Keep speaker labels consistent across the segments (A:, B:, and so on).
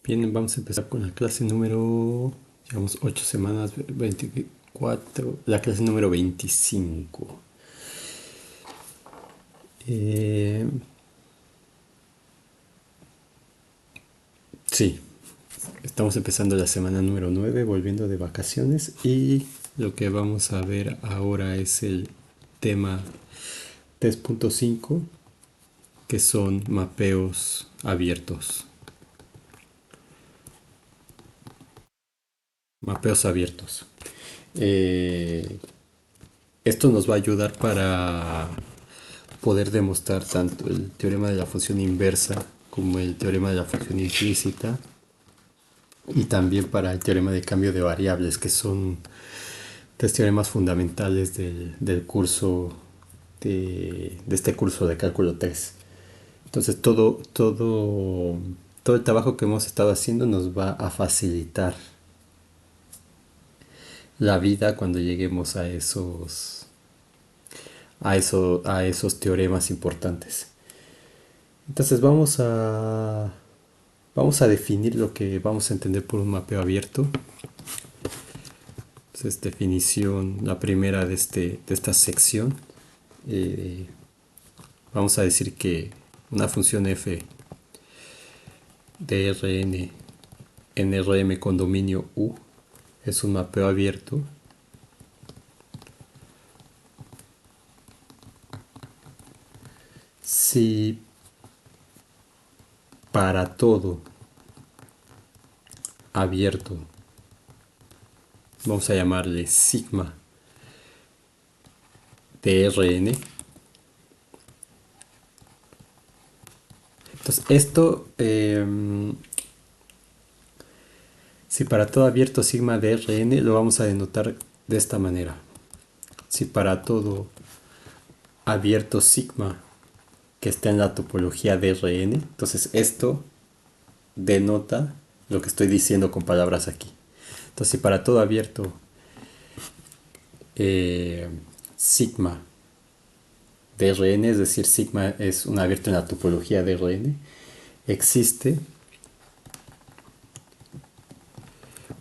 A: Bien, vamos a empezar con la clase número, llevamos 8 semanas, 24, la clase número 25. Eh, sí, estamos empezando la semana número 9, volviendo de vacaciones, y lo que vamos a ver ahora es el tema 3.5, que son mapeos abiertos. Mapeos abiertos. Eh, Esto nos va a ayudar para poder demostrar tanto el teorema de la función inversa como el teorema de la función implícita, y también para el teorema de cambio de variables, que son tres teoremas fundamentales del curso de este curso de cálculo 3. Entonces todo el trabajo que hemos estado haciendo nos va a facilitar la vida cuando lleguemos a esos teoremas importantes. Entonces vamos a definir lo que vamos a entender por un mapeo abierto. Entonces, definición, la primera de esta sección. Eh, Vamos a decir que una función f de Rn en Rm con dominio U es un mapeo abierto si para todo abierto, vamos a llamarle sigma de Rn. Entonces esto, si para todo abierto sigma de Rn, lo vamos a denotar de esta manera. Si para todo abierto sigma que está en la topología de Rn, entonces esto denota lo que estoy diciendo con palabras aquí. Entonces, si para todo abierto sigma de Rn, es decir, sigma es un abierto en la topología de Rn, existe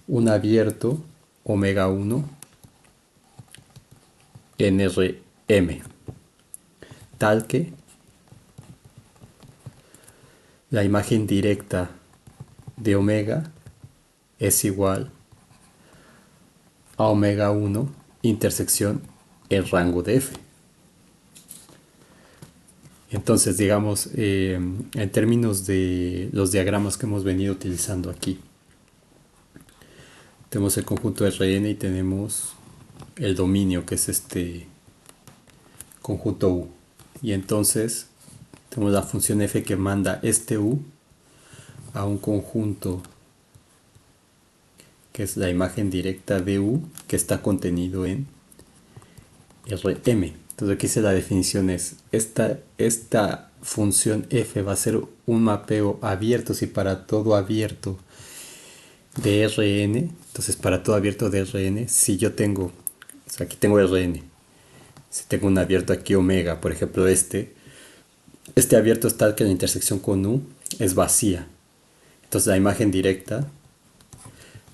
A: un abierto omega 1 en Rm, tal que la imagen directa de omega es igual a omega 1 intersección el rango de f. Entonces, digamos, en términos de los diagramas que hemos venido utilizando aquí, tenemos el conjunto Rn y tenemos el dominio, que es este conjunto U. Y entonces tenemos la función f que manda este U a un conjunto que es la imagen directa de U, que está contenido en Rm. Entonces aquí la definición es, esta función f va a ser un mapeo abierto si para todo abierto de Rn. Entonces para todo abierto de Rn, si yo tengo, o sea, aquí tengo Rn, si tengo un abierto aquí omega, por ejemplo este abierto es tal que la intersección con U es vacía. Entonces la imagen directa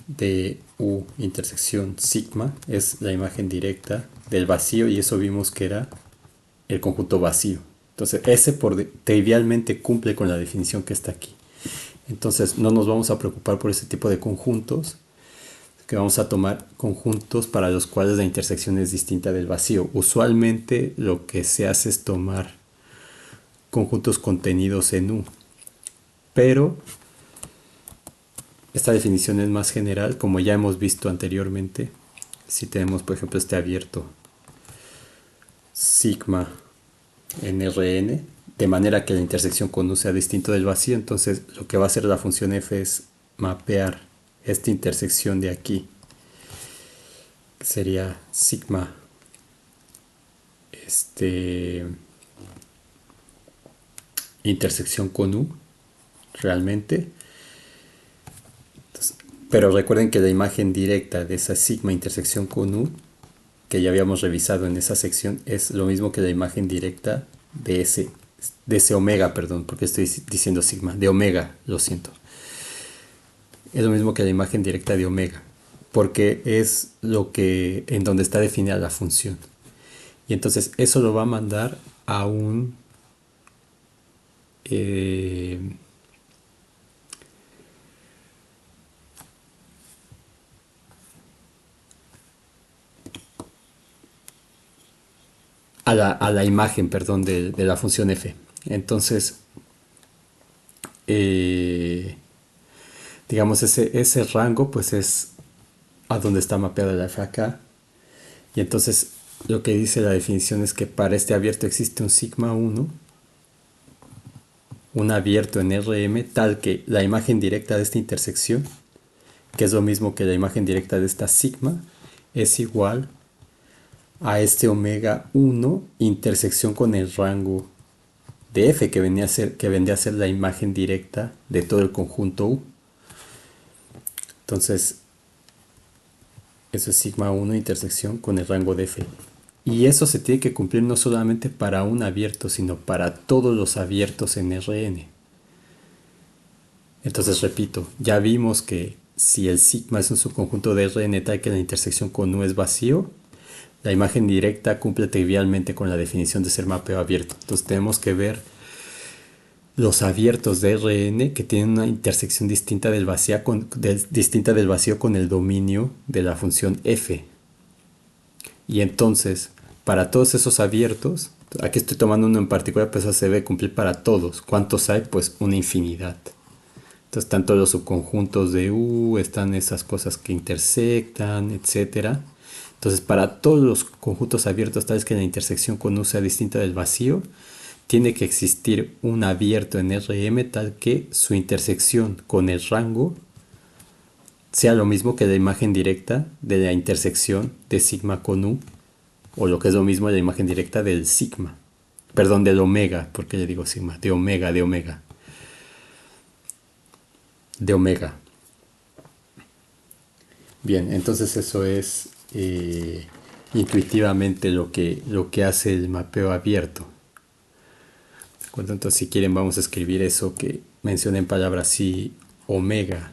A: de U intersección sigma es la imagen directa del vacío, y eso vimos que era el conjunto vacío. Entonces ese trivialmente cumple con la definición que está aquí. Entonces no nos vamos a preocupar por ese tipo de conjuntos, que vamos a tomar conjuntos para los cuales la intersección es distinta del vacío. Usualmente lo que se hace es tomar conjuntos contenidos en U, pero esta definición es más general, como ya hemos visto anteriormente. Si tenemos, por ejemplo, este abierto sigma en Rn, de manera que la intersección con U sea distinto del vacío, entonces lo que va a hacer la función f es mapear esta intersección de aquí, que sería sigma intersección con U realmente. Entonces, pero recuerden que la imagen directa de esa sigma intersección con U, que ya habíamos revisado en esa sección, es lo mismo que la imagen directa de ese omega, perdón, porque estoy diciendo sigma, de omega, lo siento. es lo mismo que la imagen directa de omega, porque es lo que en donde está definida la función. Y entonces eso lo va a mandar a un eh, a la imagen, perdón, de la función f. Entonces, eh, digamos, ese rango pues es a donde está mapeada la f acá. Y entonces lo que dice la definición es que para este abierto existe un sigma 1, un abierto en Rm, tal que la imagen directa de esta intersección, que es lo mismo que la imagen directa de esta sigma, es igual a este omega 1 intersección con el rango de f, que vendría a ser la imagen directa de todo el conjunto U. Entonces, eso es sigma 1 intersección con el rango de f. Y eso se tiene que cumplir no solamente para un abierto, sino para todos los abiertos en Rn. Entonces, repito, ya vimos que si el sigma es un subconjunto de Rn tal que la intersección con U es vacío, la imagen directa cumple trivialmente con la definición de ser mapeo abierto. Entonces tenemos que ver los abiertos de Rn que tienen una intersección distinta del vacío con el dominio de la función f. Y entonces, para todos esos abiertos, aquí estoy tomando uno en particular, pero eso se debe cumplir para todos. ¿Cuántos hay? Pues una infinidad. Entonces están todos los subconjuntos de U, están esas cosas que intersectan, etcétera. Entonces, para todos los conjuntos abiertos tales que la intersección con U sea distinta del vacío, tiene que existir un abierto en Rm tal que su intersección con el rango sea lo mismo que la imagen directa de la intersección de sigma con U, o lo que es lo mismo la imagen directa del sigma. Perdón, del omega, porque le digo sigma, de omega, de omega. De omega. Bien, entonces eso es intuitivamente lo que hace el mapeo abierto. ¿De acuerdo? Entonces, si quieren, vamos a escribir eso que mencioné en palabras. Si omega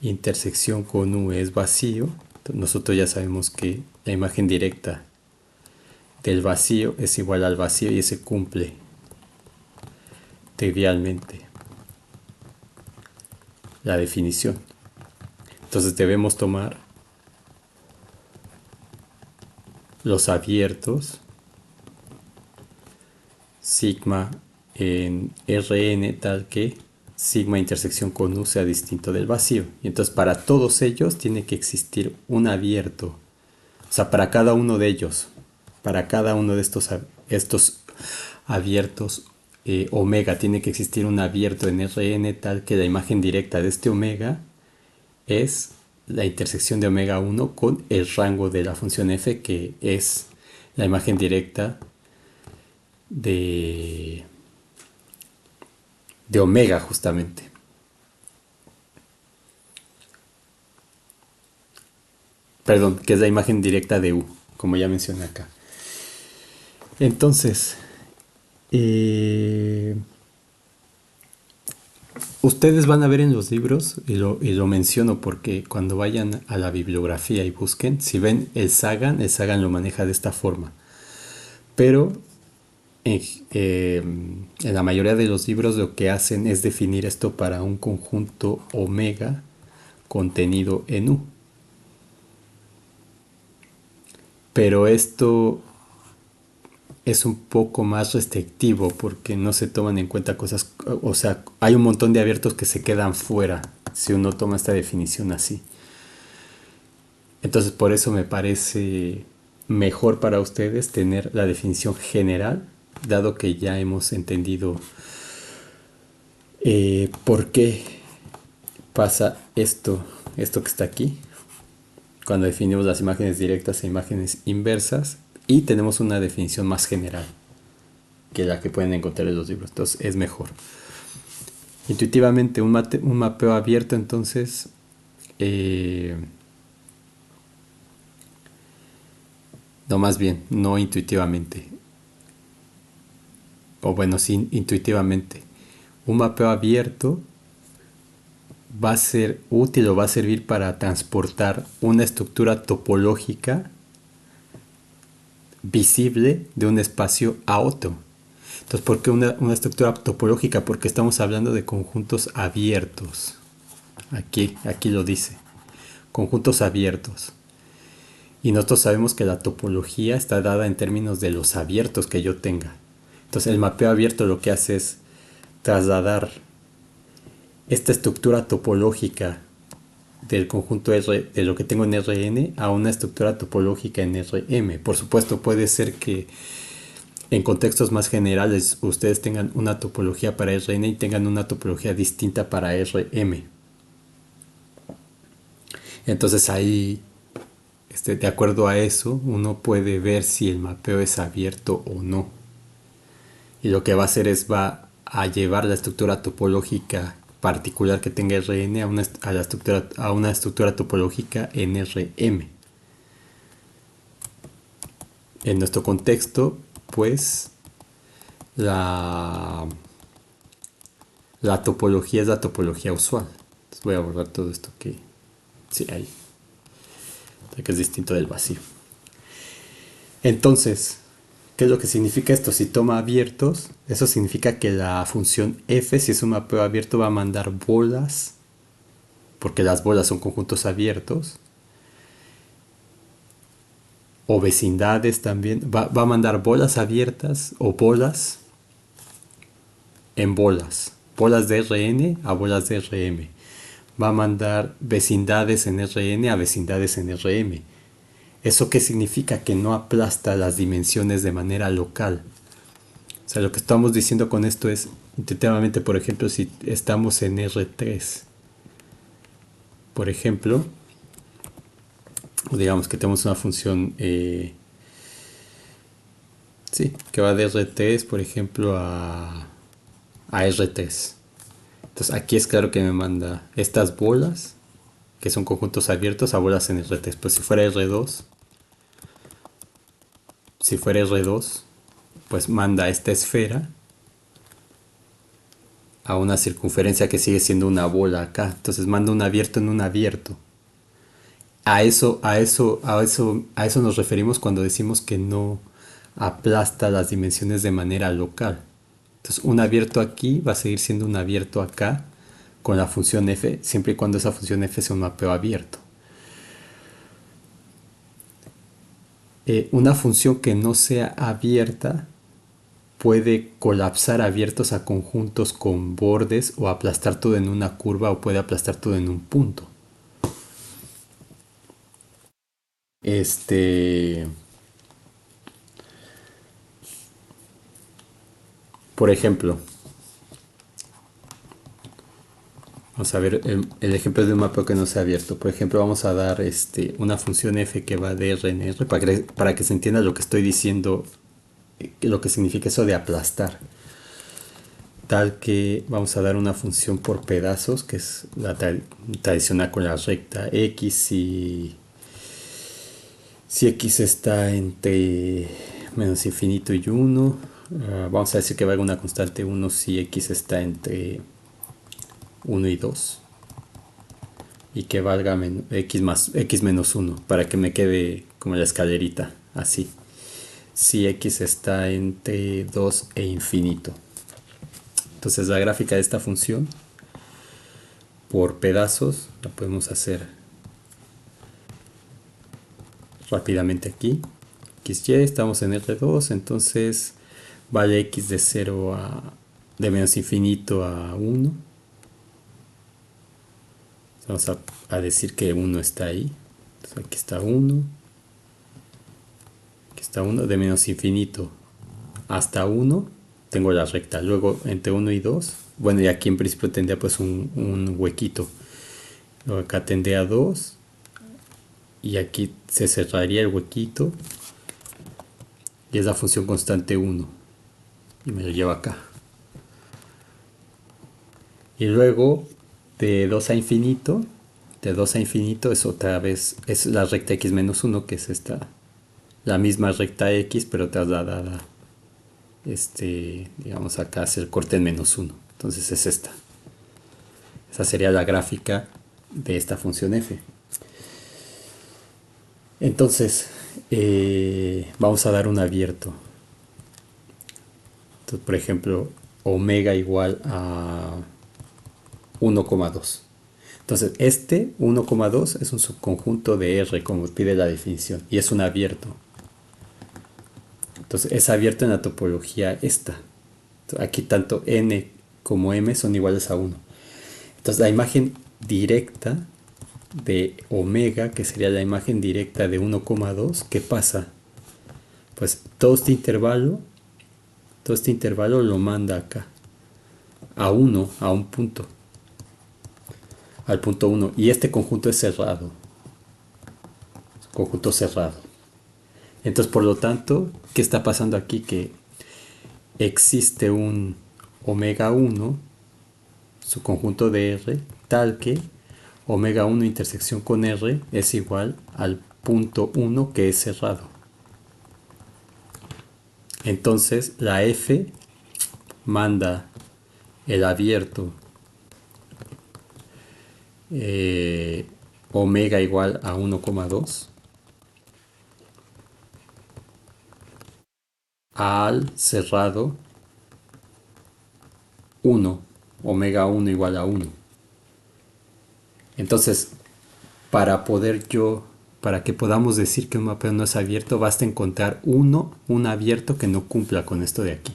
A: intersección con U es vacío, nosotros ya sabemos que la imagen directa del vacío es igual al vacío y ese cumple trivialmente la definición. Entonces debemos tomar los abiertos sigma en Rn tal que sigma intersección con U sea distinto del vacío. Y entonces para todos ellos tiene que existir un abierto. O sea, para cada uno de ellos, para cada uno de estos abiertos omega, tiene que existir un abierto en Rn tal que la imagen directa de este omega es la intersección de omega 1 con el rango de la función f, que es la imagen directa de omega justamente. Perdón, que es la imagen directa de U, como ya mencioné acá. Entonces, ustedes van a ver en los libros, y lo menciono porque cuando vayan a la bibliografía y busquen, si ven el Sagan lo maneja de esta forma. Pero en la mayoría de los libros lo que hacen es definir esto para un conjunto omega contenido en U. Pero esto es un poco más restrictivo porque no se toman en cuenta cosas, o sea, hay un montón de abiertos que se quedan fuera si uno toma esta definición así. Entonces por eso me parece mejor para ustedes tener la definición general, dado que ya hemos entendido por qué pasa esto que está aquí, cuando definimos las imágenes directas e imágenes inversas, y tenemos una definición más general que la que pueden encontrar en los libros. Entonces es mejor. Intuitivamente, un mapeo abierto, entonces, no, más bien, no intuitivamente, o bueno, sí, intuitivamente. Un mapeo abierto va a ser útil o va a servir para transportar una estructura topológica visible de un espacio a otro. Entonces, ¿por qué una estructura topológica? Porque estamos hablando de conjuntos abiertos. Aquí lo dice. Conjuntos abiertos. Y nosotros sabemos que la topología está dada en términos de los abiertos que yo tenga. Entonces, el mapeo abierto lo que hace es trasladar esta estructura topológica del conjunto R, de lo que tengo en Rn, a una estructura topológica en Rm. Por supuesto, puede ser que en contextos más generales ustedes tengan una topología para Rn y tengan una topología distinta para Rm. Entonces ahí, de acuerdo a eso, uno puede ver si el mapeo es abierto o no. Y lo que va a hacer es va a llevar la estructura topológica particular que tenga Rn a una estructura topológica en Rm. En nuestro contexto, pues, la topología es la topología usual. Entonces voy a borrar todo esto que... Sí, ahí. Que es distinto del vacío. Entonces, ¿qué es lo que significa esto? Si toma abiertos, eso significa que la función f, si es un mapeo abierto, va a mandar bolas, porque las bolas son conjuntos abiertos, o vecindades también. Va a mandar bolas abiertas o bolas en bolas. Bolas de Rn a bolas de Rm. Va a mandar vecindades en Rn a vecindades en Rm. ¿Eso qué significa? Que no aplasta las dimensiones de manera local. O sea, lo que estamos diciendo con esto es, intuitivamente, por ejemplo, si estamos en R3, por ejemplo, digamos que tenemos una función sí, que va de R3, por ejemplo, a R3. Entonces aquí es claro que me manda estas bolas, que son conjuntos abiertos, a bolas en R3. Pues si fuera R2, pues manda esta esfera a una circunferencia que sigue siendo una bola acá. Entonces manda un abierto en un abierto. A eso nos referimos cuando decimos que no aplasta las dimensiones de manera local. Entonces un abierto aquí va a seguir siendo un abierto acá con la función f, siempre y cuando esa función f sea un mapeo abierto. Una función que no sea abierta puede colapsar abiertos a conjuntos con bordes o aplastar todo en una curva, o puede aplastar todo en un punto. Por ejemplo, vamos a ver el ejemplo de un mapeo que no sea abierto. Por ejemplo, vamos a dar una función f que va de R en R para que se entienda lo que estoy diciendo, lo que significa eso de aplastar. Tal que vamos a dar una función por pedazos, que es la tradicional con la recta x. Si x está entre menos infinito y 1, vamos a decir que valga una constante 1 si x está entre 1 y 2, y que valga x menos 1, para que me quede como la escalerita, así. Si x está entre 2 e infinito. Entonces la gráfica de esta función por pedazos la podemos hacer rápidamente aquí. XY, estamos en R2, entonces vale x de 0 de menos infinito a 1. Vamos a decir que 1 está ahí. Entonces aquí está 1. Aquí está 1. De menos infinito hasta 1 tengo la recta. Luego entre 1 y 2. Bueno, y aquí en principio tendría pues un huequito. Luego acá tendría 2. Y aquí se cerraría el huequito. Y es la función constante 1. Y me lo llevo acá. Y luego de 2 a infinito. De 2 a infinito es otra vez, es la recta x menos 1, que es esta, la misma recta x, pero trasladada, digamos acá hacia el corte en menos 1. Entonces es esta. Esa sería la gráfica de esta función f. Entonces, vamos a dar un abierto. Entonces, por ejemplo, omega igual a 1,2. Entonces, este 1,2 es un subconjunto de R, como pide la definición, y es un abierto. Entonces, es abierto en la topología esta. Entonces, aquí tanto n como m son iguales a 1. Entonces, la imagen directa de omega, que sería la imagen directa de 1,2, ¿qué pasa? Pues todo este intervalo lo manda acá, a 1, a un punto, al punto 1. Y este conjunto es cerrado, conjunto cerrado. Entonces, por lo tanto, ¿qué está pasando aquí? Que existe un omega 1, su conjunto de R, tal que omega 1 intersección con R es igual al punto 1 que es cerrado. Entonces, la F manda el abierto omega igual a 1,2 al cerrado 1, omega 1 igual a 1. Entonces, para que podamos decir que un mapeo no es abierto, basta encontrar un abierto que no cumpla con esto de aquí.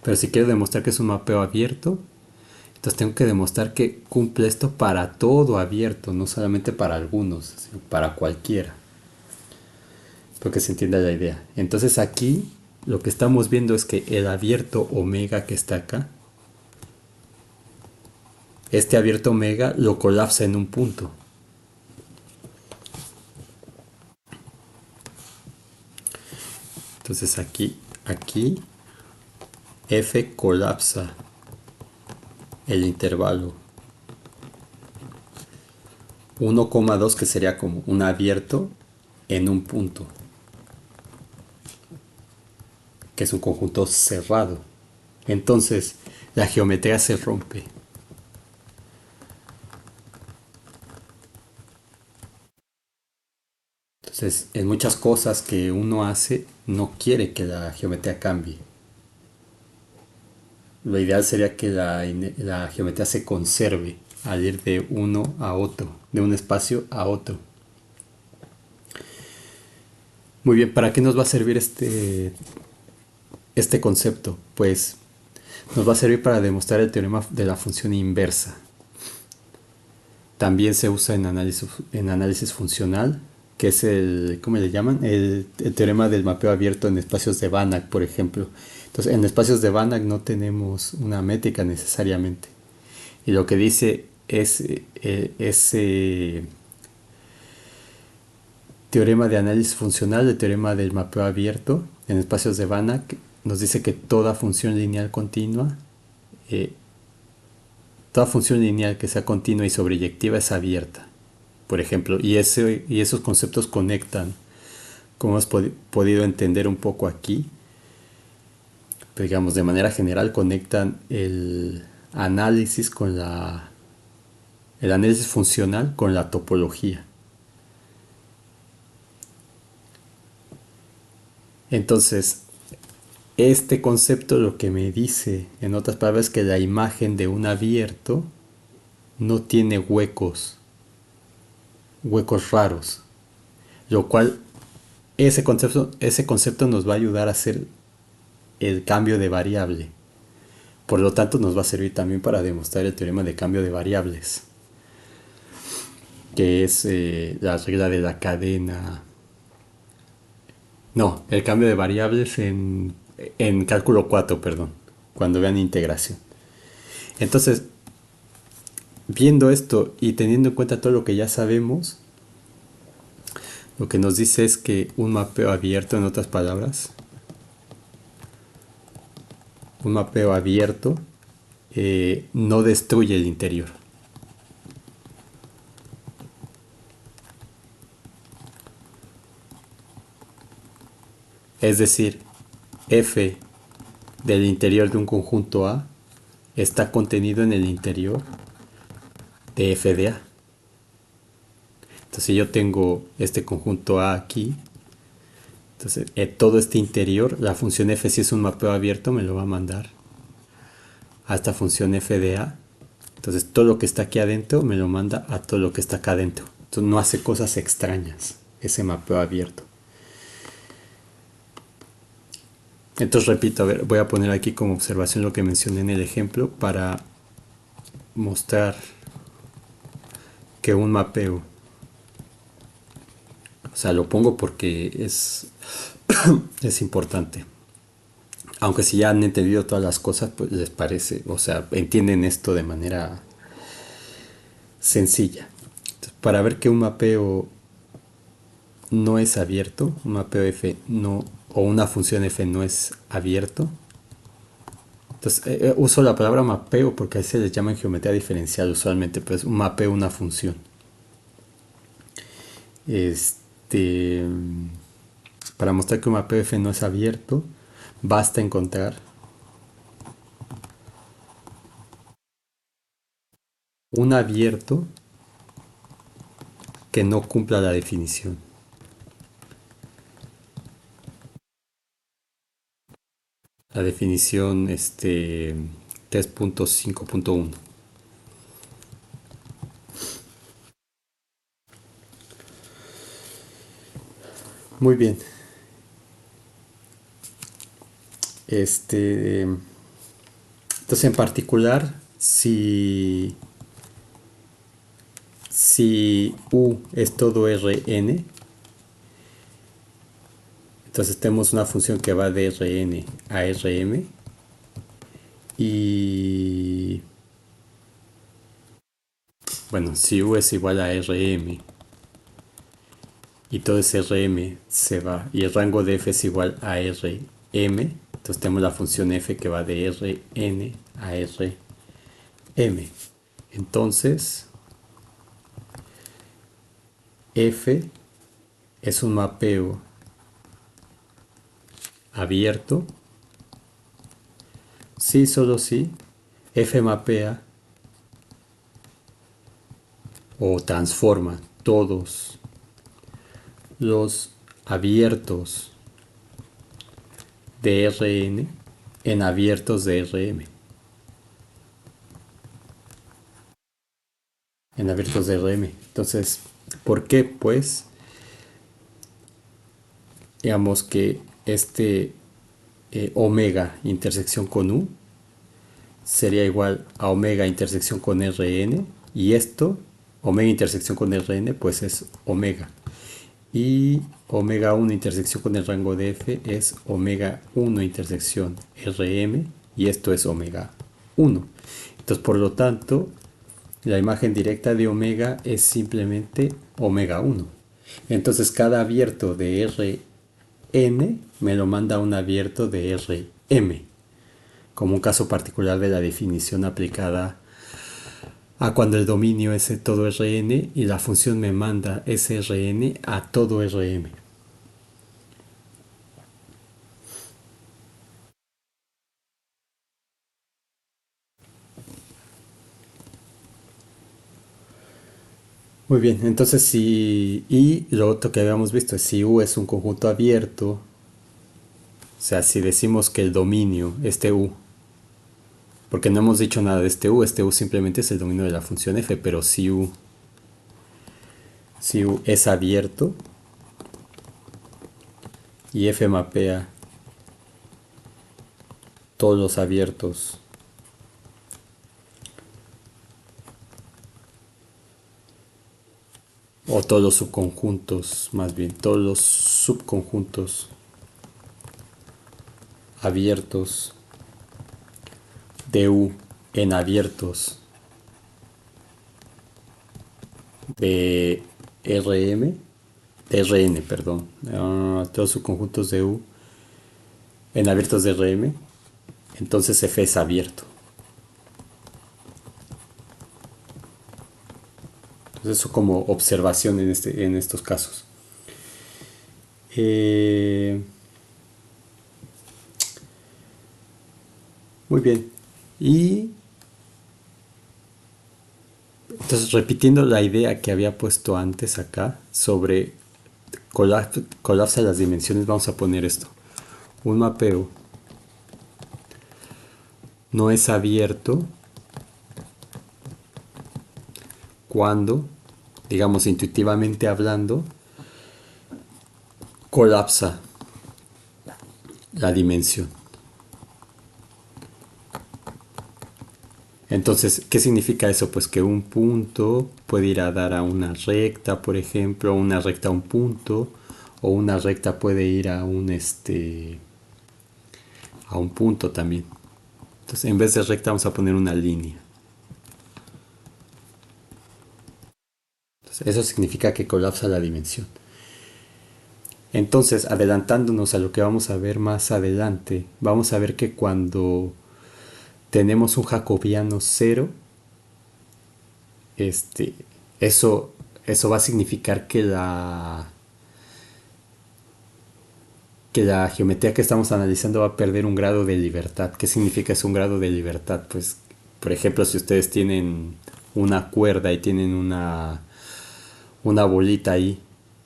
A: Pero si quiero demostrar que es un mapeo abierto, entonces tengo que demostrar que cumple esto para todo abierto, no solamente para algunos, sino para cualquiera. Espero que se entienda la idea. Entonces aquí lo que estamos viendo es que el abierto omega que está acá, este abierto omega lo colapsa en un punto. Entonces aquí F colapsa el intervalo 1,2, que sería como un abierto en un punto, que es un conjunto cerrado. Entonces la geometría se rompe. Entonces, en muchas cosas que uno hace, no quiere que la geometría cambie. Lo ideal sería que la geometría se conserve al ir de uno a otro, de un espacio a otro. Muy bien, ¿para qué nos va a servir este concepto? Pues nos va a servir para demostrar el teorema de la función inversa. También se usa en análisis funcional, que es ¿cómo le llaman? El teorema del mapeo abierto en espacios de Banach, por ejemplo. Entonces, en espacios de Banach no tenemos una métrica necesariamente. Y lo que dice es ese teorema de análisis funcional, el teorema del mapeo abierto en espacios de Banach, nos dice que toda función lineal continua, toda función lineal que sea continua y sobreyectiva es abierta, por ejemplo, y esos conceptos conectan, como hemos podido entender un poco aquí, pero digamos de manera general conectan el análisis el análisis funcional con la topología. Entonces, este concepto lo que me dice, en otras palabras, es que la imagen de un abierto no tiene huecos raros, lo cual ese concepto nos va a ayudar a hacer el cambio de variable. Por lo tanto, nos va a servir también para demostrar el teorema de cambio de variables, que es la regla de la cadena. No, el cambio de variables en cálculo 4, perdón, cuando vean integración. Entonces, viendo esto y teniendo en cuenta todo lo que ya sabemos, lo que nos dice es que un mapeo abierto, en otras palabras, un mapeo abierto no destruye el interior. Es decir, F del interior de un conjunto A está contenido en el interior de f de a. Entonces si yo tengo este conjunto A aquí, entonces todo este interior, la función f, si es un mapeo abierto, me lo va a mandar a esta función f de a. Entonces todo lo que está aquí adentro me lo manda a todo lo que está acá adentro. Entonces no hace cosas extrañas ese mapeo abierto. Entonces repito, a ver, voy a poner aquí como observación lo que mencioné en el ejemplo para mostrar que un mapeo, o sea, lo pongo porque es importante. Aunque si ya han entendido todas las cosas, pues les parece, o sea, entienden esto de manera sencilla. Entonces, para ver que un mapeo no es abierto, un mapeo f no, o una función f no es abierto. Entonces, uso la palabra mapeo porque así se les llama en geometría diferencial usualmente, pues un mapeo, una función. Este, para mostrar que un mapeo f no es abierto, basta encontrar un abierto que no cumpla la definición. La definición 3.5.1. Muy bien. Entonces en particular, si U es todo Rn, entonces tenemos una función que va de Rn a Rm y bueno, si U es igual a Rm y todo ese Rm se va y el rango de f es igual a Rm, entonces tenemos la función f que va de Rn a Rm. Entonces f es un mapeo abierto si solo si f mapea o transforma todos los abiertos de Rn en abiertos de Rm. En abiertos de Rm. Entonces, ¿por qué? Pues, digamos que omega intersección con U sería igual a omega intersección con Rn y esto, omega intersección con Rn, pues es omega. Y omega 1 intersección con el rango de f es omega 1 intersección Rm y esto es omega 1. Entonces, por lo tanto, la imagen directa de omega es simplemente omega 1. Entonces, cada abierto de Rn me lo manda a un abierto de Rm, como un caso particular de la definición aplicada a cuando el dominio es todo Rn y la función me manda ese Rn a todo Rm. Muy bien, entonces y lo otro que habíamos visto es si U es un conjunto abierto, o sea, si decimos que el dominio, este U, porque no hemos dicho nada de este U simplemente es el dominio de la función f, pero si U es abierto y f mapea todos los abiertos o todos los subconjuntos, más bien todos los subconjuntos abiertos de U en abiertos de Rn, perdón, todos los subconjuntos de U en abiertos de Rm, entonces f es abierto. Entonces eso como observación en estos casos. Muy bien. Y Entonces, repitiendo la idea que había puesto antes acá sobre colapsa las dimensiones, vamos a poner esto. Un mapeo no es abierto cuando, digamos intuitivamente hablando, colapsa la dimensión. Entonces, ¿qué significa eso? Pues que un punto puede ir a dar a una recta, por ejemplo, una recta a un punto, o una recta puede ir a un punto también. Entonces, en vez de recta vamos a poner una línea. Entonces, eso significa que colapsa la dimensión. Entonces, adelantándonos a lo que vamos a ver más adelante, vamos a ver que cuando tenemos un jacobiano cero, este, eso va a significar que la geometría que estamos analizando va a perder un grado de libertad. ¿Qué significa es un grado de libertad? Pues, por ejemplo, si ustedes tienen una cuerda y tienen una bolita ahí,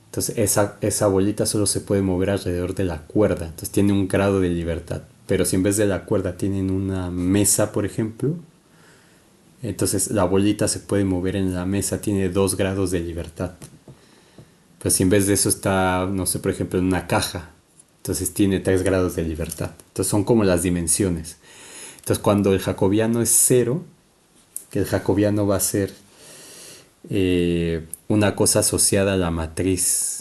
A: entonces esa bolita solo se puede mover alrededor de la cuerda, entonces tiene un grado de libertad. Pero si en vez de la cuerda tienen una mesa, por ejemplo, entonces la bolita se puede mover en la mesa, tiene 2 grados de libertad. Pues si en vez de eso está, no sé, por ejemplo, en una caja, entonces tiene 3 grados de libertad. Entonces son como las dimensiones. Entonces cuando el jacobiano es cero, que el jacobiano va a ser una cosa asociada a la matriz,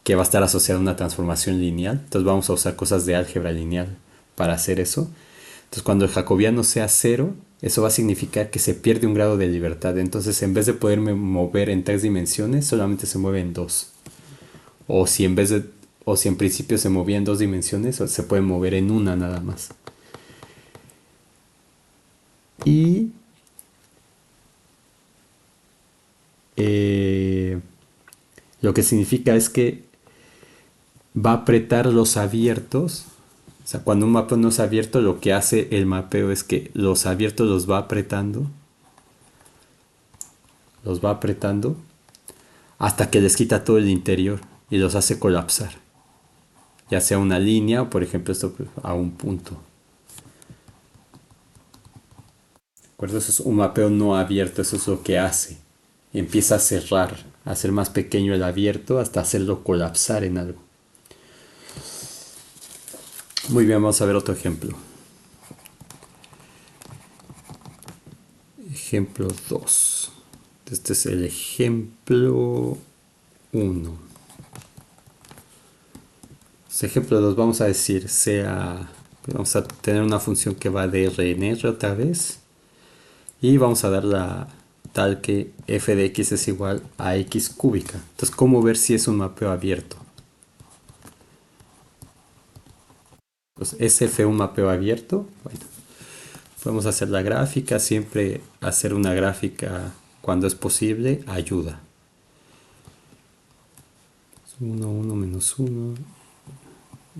A: que va a estar asociada a una transformación lineal. Entonces vamos a usar cosas de álgebra lineal para hacer eso. Entonces cuando el jacobiano sea cero, eso va a significar que se pierde un grado de libertad. Entonces en vez de poderme mover en 3 dimensiones, solamente se mueve en 2. O si en principio se movía en 2 dimensiones, se puede mover en una nada más. Y lo que significa es que va a apretar los abiertos. O sea, cuando un mapeo no es abierto, lo que hace el mapeo es que los abiertos los va apretando hasta que les quita todo el interior y los hace colapsar. Ya sea una línea o por ejemplo esto a un punto. ¿De acuerdo? Eso es un mapeo no abierto, eso es lo que hace. Y empieza a cerrar, a hacer más pequeño el abierto hasta hacerlo colapsar en algo. Muy bien, vamos a ver otro ejemplo. Ejemplo 2. Este es el ejemplo 1. Ejemplo 2 vamos a decir vamos a tener una función que va de R en R otra vez. Y vamos a darla tal que f de x es igual a x cúbica. Entonces, ¿cómo ver si es un mapeo abierto? Pues, ¿es f un mapeo abierto? Bueno, podemos hacer la gráfica. Siempre hacer una gráfica cuando es posible ayuda. 1, 1, menos 1.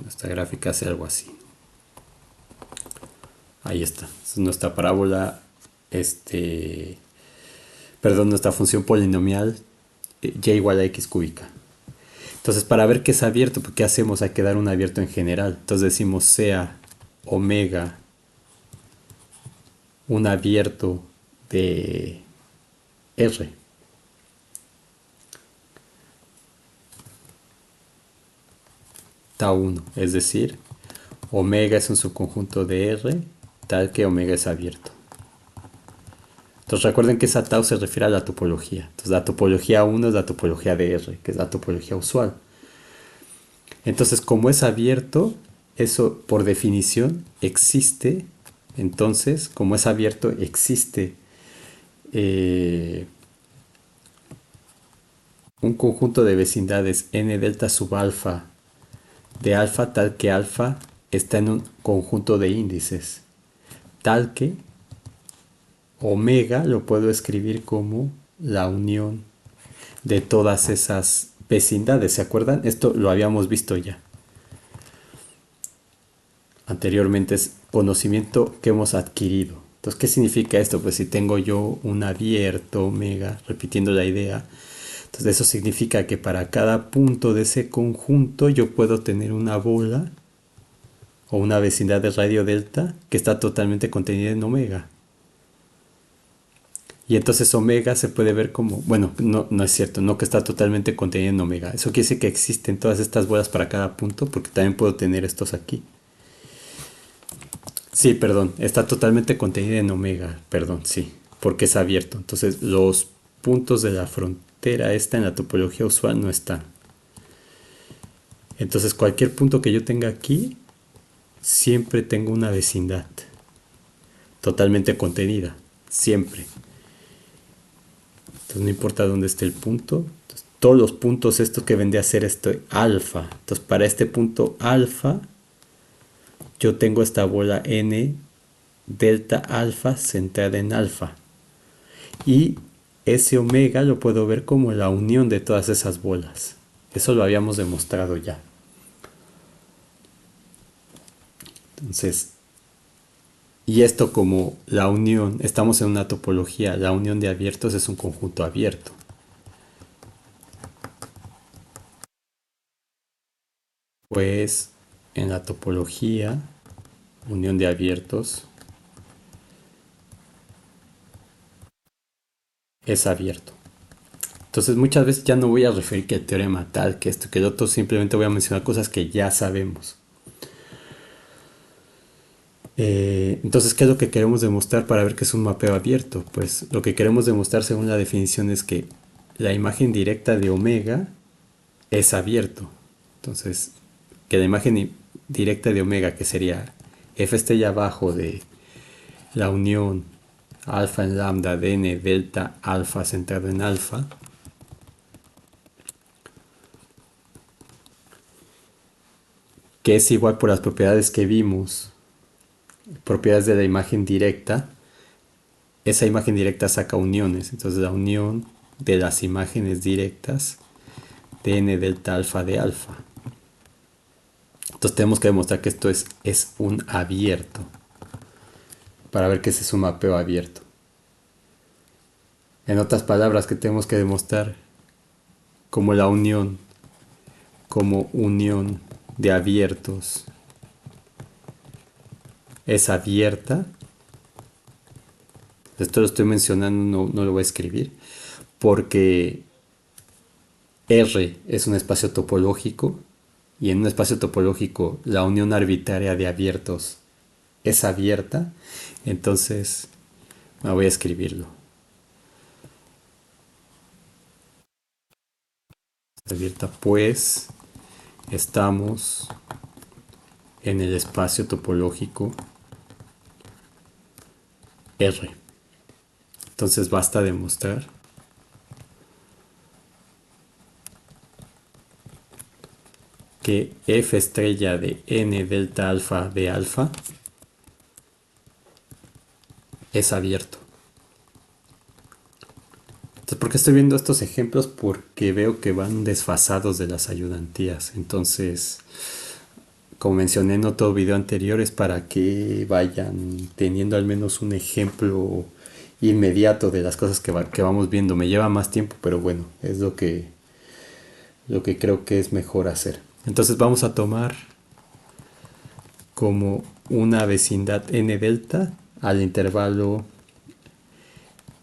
A: Esta gráfica hace algo así. Ahí está. Es nuestra parábola, perdón, nuestra función polinomial y igual a x cúbica. Entonces, para ver qué es abierto, ¿qué hacemos? Hay que dar un abierto en general. Entonces decimos sea omega un abierto de R. Tau 1, es decir, omega es un subconjunto de R, tal que omega es abierto. Entonces recuerden que esa tau se refiere a la topología. Entonces la topología 1 es la topología de R, que es la topología usual. Entonces, como es abierto, eso por definición existe. Entonces, como es abierto, existe un conjunto de vecindades n delta sub alfa de alfa tal que alfa está en un conjunto de índices tal que omega lo puedo escribir como la unión de todas esas vecindades. ¿Se acuerdan? Esto lo habíamos visto ya anteriormente, es conocimiento que hemos adquirido. Entonces, ¿qué significa esto? Pues si tengo yo un abierto omega, repitiendo la idea, entonces eso significa que para cada punto de ese conjunto yo puedo tener una bola o una vecindad de radio delta que está totalmente contenida en omega. Y entonces omega se puede ver como, bueno, no es cierto, no que está totalmente contenida en omega. Eso quiere decir que existen todas estas bolas para cada punto, porque también puedo tener estos aquí. Sí, perdón, está totalmente contenida en omega, perdón, sí, porque es abierto. Entonces los puntos de la frontera esta en la topología usual no están. Entonces cualquier punto que yo tenga aquí, siempre tengo una vecindad totalmente contenida, siempre. Entonces no importa dónde esté el punto, entonces, todos los puntos estos que vendría a ser esto alfa. Entonces para este punto alfa, yo tengo esta bola n delta alfa centrada en alfa. Y ese omega lo puedo ver como la unión de todas esas bolas. Eso lo habíamos demostrado ya. Entonces, y esto como la unión, estamos en una topología, la unión de abiertos es un conjunto abierto. Pues en la topología, unión de abiertos es abierto. Entonces muchas veces ya no voy a referir que el teorema tal, que esto, que el otro, simplemente voy a mencionar cosas que ya sabemos. Entonces, ¿qué es lo que queremos demostrar para ver que es un mapeo abierto? Pues lo que queremos demostrar según la definición es que la imagen directa de omega es abierto. Entonces, que la imagen directa de omega, que sería f estrella abajo de la unión alfa en lambda de n delta alfa centrado en alfa, que es igual por las propiedades que vimos, propiedades de la imagen directa, esa imagen directa saca uniones. Entonces la unión de las imágenes directas de n delta alfa de alfa. Entonces tenemos que demostrar que esto es un abierto, para ver que ese es un mapeo abierto. En otras palabras, que tenemos que demostrar como la unión, como unión de abiertos es abierta. Esto lo estoy mencionando, no lo voy a escribir, porque R es un espacio topológico y en un espacio topológico la unión arbitraria de abiertos es abierta. Entonces voy a escribirlo. Abierta, pues estamos en el espacio topológico R. Entonces basta demostrar que f estrella de n delta alfa de alfa es abierto. Entonces, ¿por qué estoy viendo estos ejemplos? Porque veo que van desfasados de las ayudantías. Entonces, como mencioné en otro video anterior, es para que vayan teniendo al menos un ejemplo inmediato de las cosas que vamos viendo. Me lleva más tiempo, pero bueno, es lo que creo que es mejor hacer. Entonces vamos a tomar como una vecindad n delta al intervalo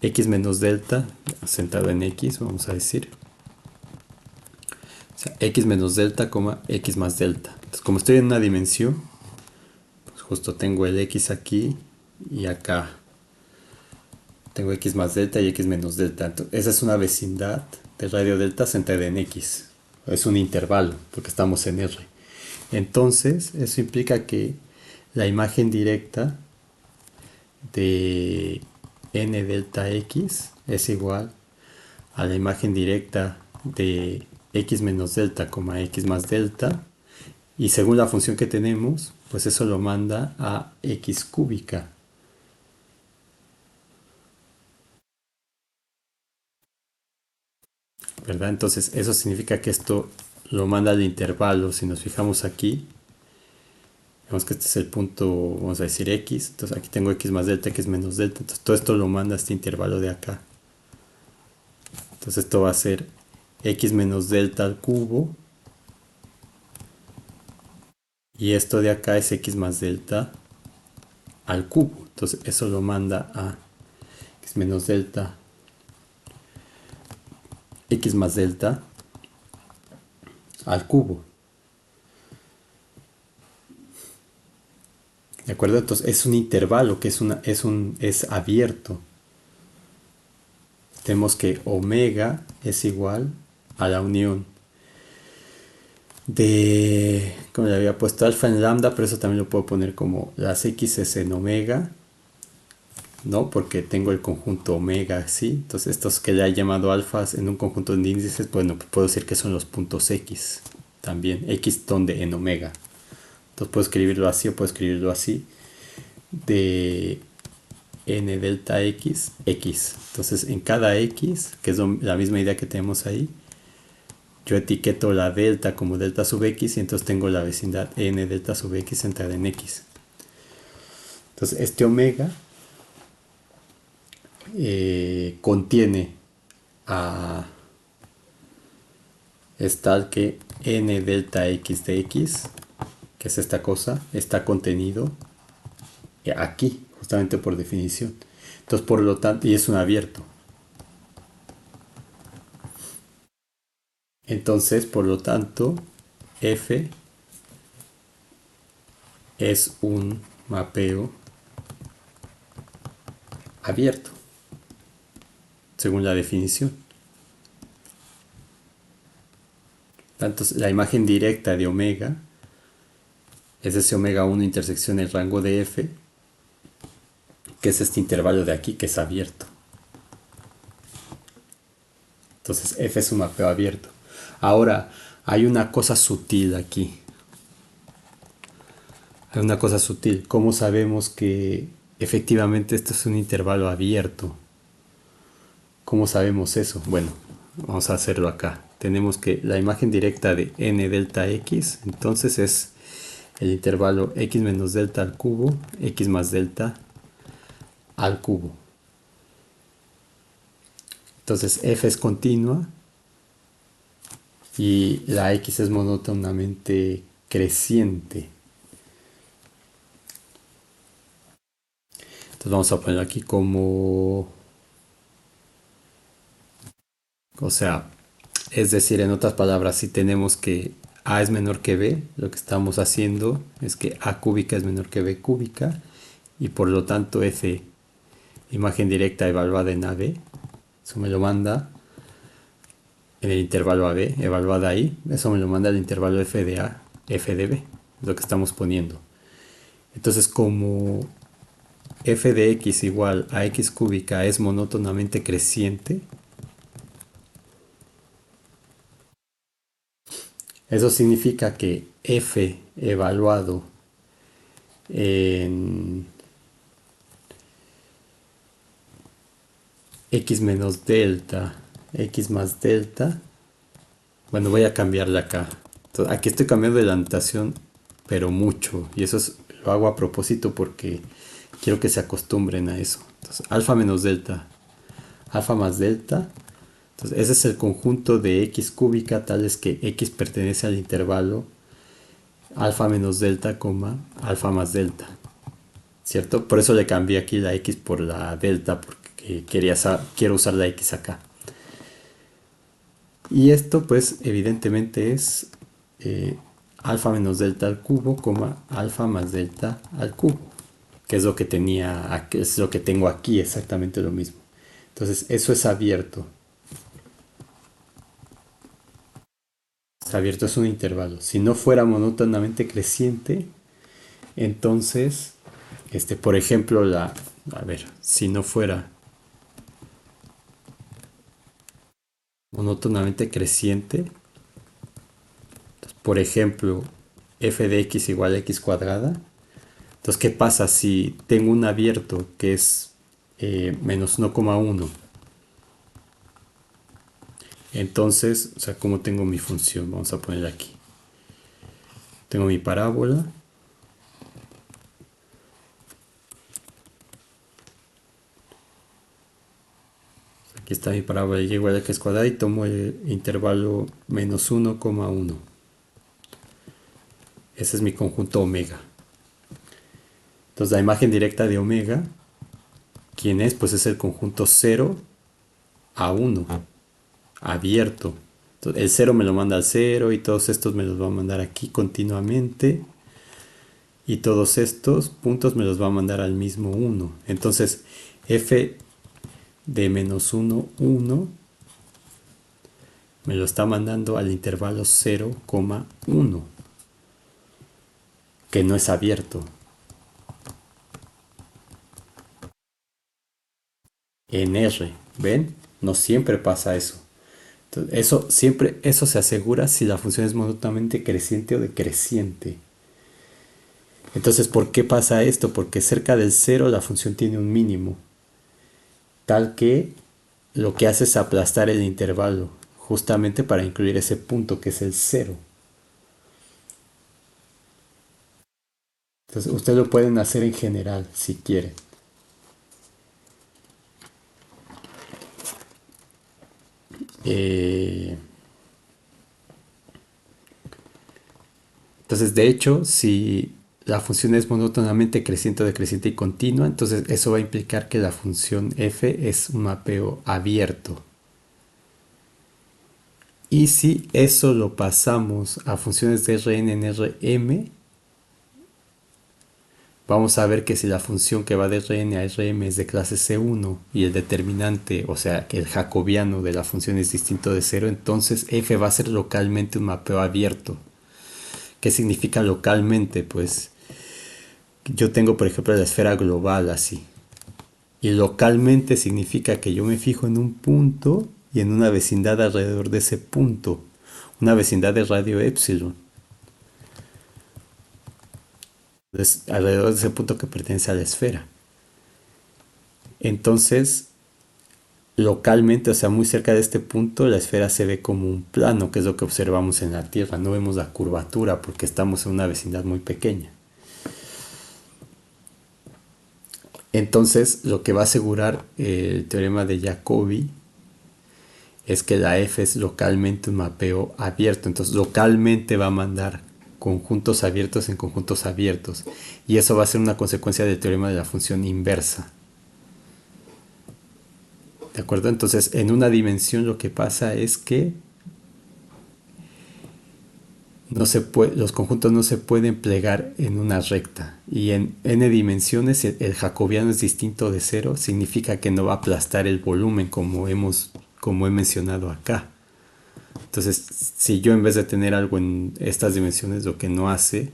A: x menos delta, centrado en x, vamos a decir. O sea, x menos delta, x más delta. Entonces, como estoy en una dimensión, pues justo tengo el x aquí y acá tengo x más delta y x menos delta. Entonces, esa es una vecindad de radio delta centrada en x. Es un intervalo, porque estamos en R. Entonces, eso implica que la imagen directa de n delta x es igual a la imagen directa de x menos delta, x más delta, y según la función que tenemos, pues eso lo manda a x cúbica. ¿Verdad? Entonces eso significa que esto lo manda al intervalo. Si nos fijamos aquí, Digamos que este es el punto, vamos a decir x, entonces aquí tengo x más delta, x menos delta, entonces todo esto lo manda a este intervalo de acá. Entonces esto va a ser x menos delta al cubo, y esto de acá es x más delta al cubo, entonces eso lo manda a x menos delta, x más delta al cubo. ¿De acuerdo? Entonces es un intervalo que es abierto. Tenemos que omega es igual a la unión de, como le había puesto alfa en lambda, pero eso también lo puedo poner como las x en omega, ¿no? Porque tengo el conjunto omega así. Entonces estos que le he llamado alfas en un conjunto de índices, bueno, puedo decir que son los puntos x también, x donde en omega. Entonces puedo escribirlo así o puedo escribirlo así, de n delta x, x. Entonces en cada x, que es la misma idea que tenemos ahí, yo etiqueto la delta como delta sub x y entonces tengo la vecindad n delta sub x centrada en x. Entonces este omega contiene a es tal que n delta x de x, que es esta cosa, está contenido aquí, justamente por definición. Entonces, por lo tanto, y es un abierto. Entonces, por lo tanto, f es un mapeo abierto, según la definición. Entonces, la imagen directa de omega es ese omega 1 intersección el rango de f, que es este intervalo de aquí que es abierto. Entonces f es un mapeo abierto. Ahora, hay una cosa sutil aquí. Hay una cosa sutil. ¿Cómo sabemos que efectivamente esto es un intervalo abierto? ¿Cómo sabemos eso? Bueno, vamos a hacerlo acá. Tenemos que la imagen directa de n delta x, entonces es el intervalo x menos delta al cubo, x más delta al cubo. Entonces f es continua y la x es monótonamente creciente. Entonces vamos a poner aquí como, o sea, es decir, en otras palabras, si tenemos que a es menor que b, lo que estamos haciendo es que a cúbica es menor que b cúbica y por lo tanto f, imagen directa evaluada en AB, eso me lo manda en el intervalo AB, evaluada ahí, eso me lo manda el intervalo f de a, f de b, lo que estamos poniendo. Entonces, como f de x igual a x cúbica es monótonamente creciente, eso significa que f evaluado en x menos delta, x más delta, bueno, voy a cambiarla acá. Entonces, aquí estoy cambiando de la anotación, pero mucho, y eso lo hago a propósito porque quiero que se acostumbren a eso. Entonces, alfa menos delta, alfa más delta. Entonces, ese es el conjunto de x cúbica, tales que x pertenece al intervalo alfa menos delta, alfa más delta. ¿Cierto? Por eso le cambié aquí la x por la delta, porque quiero usar la x acá. Y esto, pues, evidentemente es alfa menos delta al cubo, alfa más delta al cubo, que es lo que es lo que tengo aquí, exactamente lo mismo. Entonces, eso es abierto. Es abierto, es un intervalo. Si no fuera monótonamente creciente, entonces, por ejemplo, a ver, si no fuera monótonamente creciente, por ejemplo, f de x igual a x cuadrada. Entonces, ¿qué pasa si tengo un abierto que es menos 1,1? Entonces, o sea, ¿cómo tengo mi función? Vamos a poner aquí. Tengo mi parábola. Aquí está mi parábola y igual a x cuadrada y tomo el intervalo menos 1,1. Ese es mi conjunto omega. Entonces la imagen directa de omega, ¿quién es? Pues es el conjunto 0 a 1, abierto. Entonces, el 0 me lo manda al 0 y todos estos me los va a mandar aquí continuamente. Y todos estos puntos me los va a mandar al mismo 1. Entonces f de menos 1, 1 me lo está mandando al intervalo 0,1, que no es abierto. En R, ¿ven? No siempre pasa eso. Entonces, eso se asegura si la función es monótonamente creciente o decreciente. Entonces, ¿por qué pasa esto? Porque cerca del 0 la función tiene un mínimo, tal que lo que hace es aplastar el intervalo, justamente para incluir ese punto que es el 0. Entonces, ustedes lo pueden hacer en general, si quieren. Entonces, de hecho, si la función es monótonamente creciente o decreciente y continua, entonces eso va a implicar que la función f es un mapeo abierto. Y si eso lo pasamos a funciones de Rn en Rm, vamos a ver que si la función que va de Rn a Rm es de clase C1 y el determinante, o sea, que el jacobiano de la función es distinto de 0, entonces f va a ser localmente un mapeo abierto. ¿Qué significa localmente? Pues yo tengo, por ejemplo, la esfera global así. Y localmente significa que yo me fijo en un punto y en una vecindad alrededor de ese punto. Una vecindad de radio epsilon. Entonces, alrededor de ese punto que pertenece a la esfera. Entonces, localmente, o sea, muy cerca de este punto, la esfera se ve como un plano, que es lo que observamos en la Tierra. No vemos la curvatura porque estamos en una vecindad muy pequeña. Entonces, lo que va a asegurar el teorema de Jacobi es que la f es localmente un mapeo abierto. Entonces, localmente va a mandar conjuntos abiertos en conjuntos abiertos. Y eso va a ser una consecuencia del teorema de la función inversa. ¿De acuerdo? Entonces, en una dimensión lo que pasa es que los conjuntos no se pueden plegar en una recta. Y en n dimensiones el jacobiano es distinto de 0. Significa que no va a aplastar el volumen como he mencionado acá. Entonces, si yo en vez de tener algo en estas dimensiones, lo que no va a hacer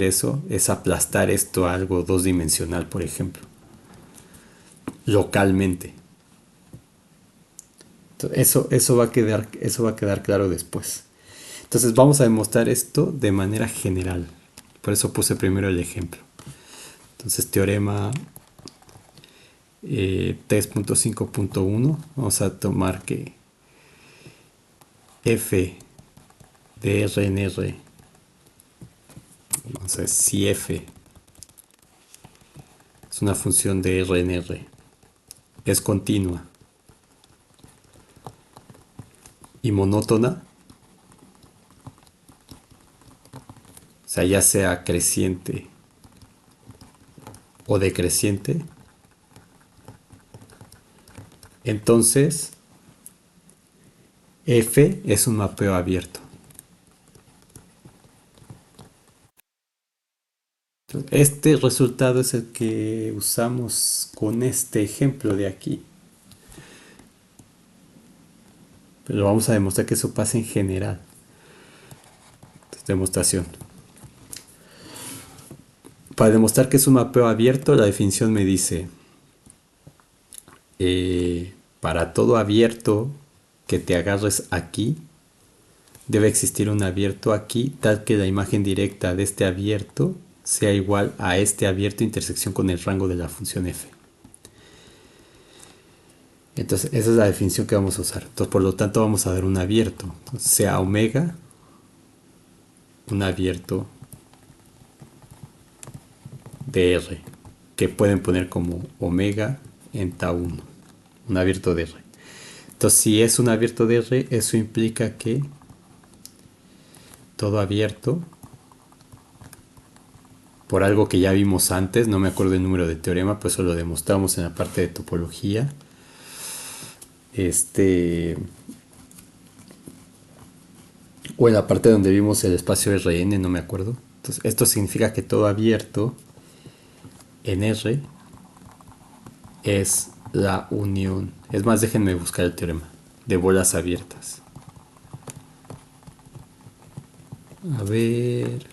A: eso es aplastar esto a algo dos-dimensional, por ejemplo, localmente. Entonces, eso va a quedar claro después. Entonces, vamos a demostrar esto de manera general. Por eso puse primero el ejemplo. Entonces, teorema 3.5.1, vamos a tomar que f de R en R, vamos a ver si f es una función de R en R, es continua y monótona, o sea, ya sea creciente o decreciente, entonces f es un mapeo abierto. Este resultado es el que usamos con este ejemplo de aquí. Pero vamos a demostrar que eso pasa en general. Entonces, demostración. Para demostrar que es un mapeo abierto, la definición me dice, para todo abierto que te agarres aquí, debe existir un abierto aquí, tal que la imagen directa de este abierto sea igual a este abierto intersección con el rango de la función f. Entonces, esa es la definición que vamos a usar. Entonces, por lo tanto, vamos a dar un abierto. Entonces, sea omega, un abierto de R, que pueden poner como omega en tau 1. un abierto de R. Entonces, si es un abierto de R, eso implica que todo abierto, por algo que ya vimos antes, no me acuerdo el número de teorema, pues eso lo demostramos en la parte de topología. O en la parte donde vimos el espacio Rn, no me acuerdo. Entonces, esto significa que todo abierto en R es la unión. Es más, déjenme buscar el teorema de bolas abiertas. A ver,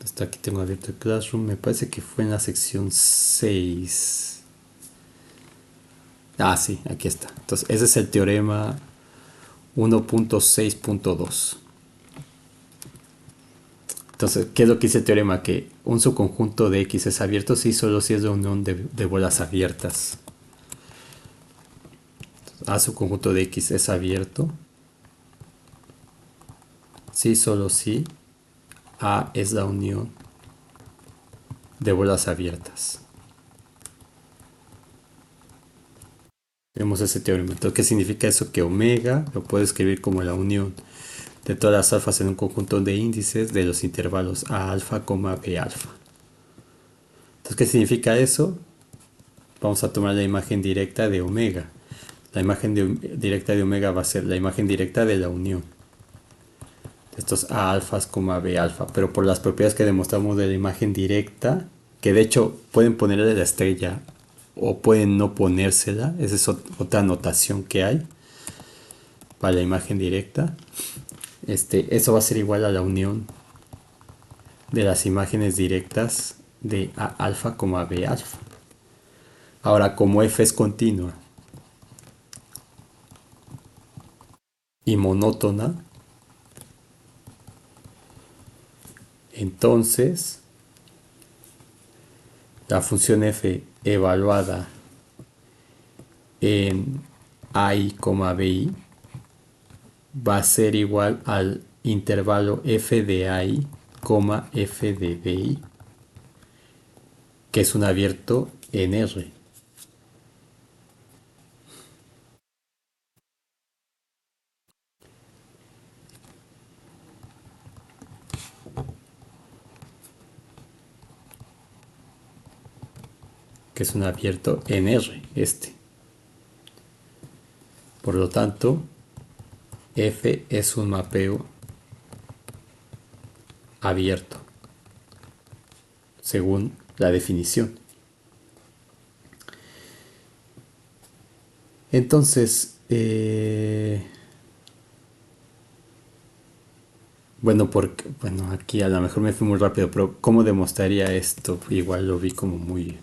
A: hasta aquí tengo abierto el Classroom. Me parece que fue en la sección 6. Ah, sí, aquí está. Entonces, ese es el teorema 1.6.2. Entonces, ¿qué es lo que dice el teorema? Que un subconjunto de X es abierto si solo si es de unión de bolas abiertas. Entonces, A subconjunto de X es abierto si solo si A es la unión de bolas abiertas. Vemos ese teorema. Entonces, ¿qué significa eso? Que omega lo puedo escribir como la unión de todas las alfas en un conjunto de índices de los intervalos A alfa, B alfa. Entonces, ¿qué significa eso? Vamos a tomar la imagen directa de omega. La imagen directa de omega va a ser la imagen directa de la unión de estos A alfas, B alfa. Pero por las propiedades que demostramos de la imagen directa, que de hecho pueden ponerle la estrella o pueden no ponérsela, esa es otra notación que hay para la imagen directa. Eso va a ser igual a la unión de las imágenes directas de A alfa, B alfa. Ahora, como F es continua y monótona, entonces la función f evaluada en AI, BI va a ser igual al intervalo f de AI, f de BI, que es un abierto en R. Que es un abierto en R, Por lo tanto, F es un mapeo abierto, según la definición. Entonces, bueno, aquí a lo mejor me fui muy rápido, pero ¿cómo demostraría esto? Igual lo vi como muy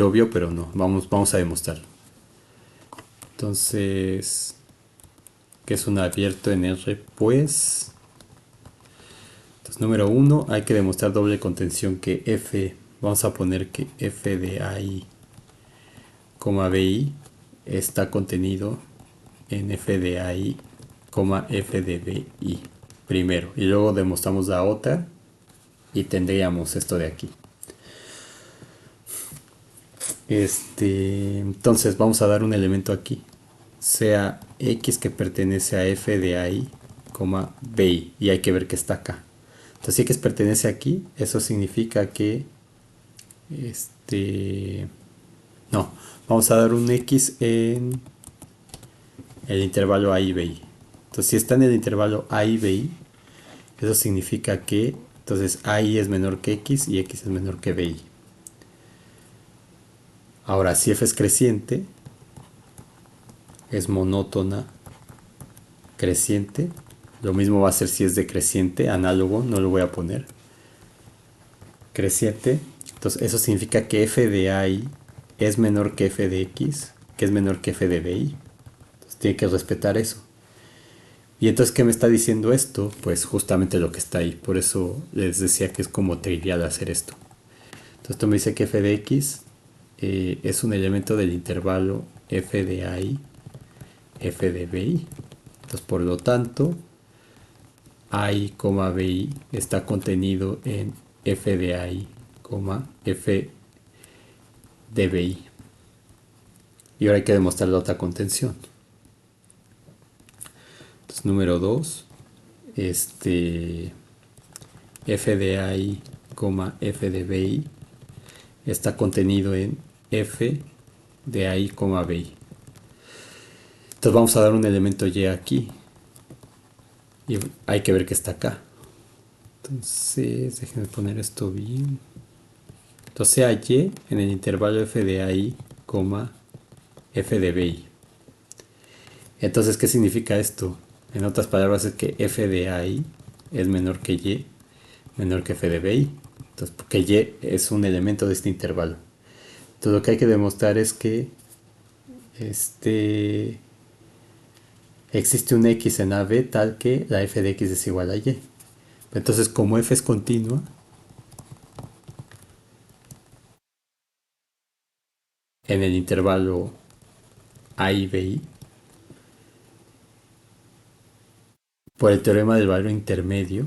A: obvio, pero no, vamos a demostrarlo. Entonces, ¿qué es un abierto en R? Pues, entonces, número 1, hay que demostrar doble contención que F, vamos a poner que F de AI, BI está contenido en F de AI, F de BI primero, y luego demostramos la otra y tendríamos esto de aquí. Entonces vamos a dar un elemento aquí, sea X que pertenece a F de AI, BI, y hay que ver que está acá. Entonces si X pertenece aquí, eso significa que no, vamos a dar un X en el intervalo A y BI. Entonces si está en el intervalo A y BI, eso significa que entonces AI es menor que X y X es menor que BI. Ahora, si F es creciente, es monótona, creciente. Lo mismo va a ser si es decreciente, análogo, no lo voy a poner. Creciente. Entonces, eso significa que F de AI es menor que F de X, que es menor que F de BI. Entonces, tiene que respetar eso. Y entonces, ¿qué me está diciendo esto? Pues justamente lo que está ahí. Por eso les decía que es como trivial hacer esto. Entonces, esto me dice que F de X es un elemento del intervalo F de AI, F de BI. Entonces, por lo tanto, AI, BI está contenido en F de AI, F de BI. Y ahora hay que demostrar la otra contención. Entonces, número 2, f de AI, f de BI está contenido en f de AI, BI. Entonces vamos a dar un elemento y aquí y hay que ver que está acá. Entonces déjenme poner esto bien. Entonces sea y en el intervalo f de AI, f de BI. Entonces, ¿qué significa esto? En otras palabras, es que f de AI es menor que y, menor que f de BI. Entonces, porque y es un elemento de este intervalo. Entonces, lo que hay que demostrar es que existe un x en AB tal que la f de x es igual a y. Entonces, como f es continua, en el intervalo a y b, por el teorema del valor intermedio,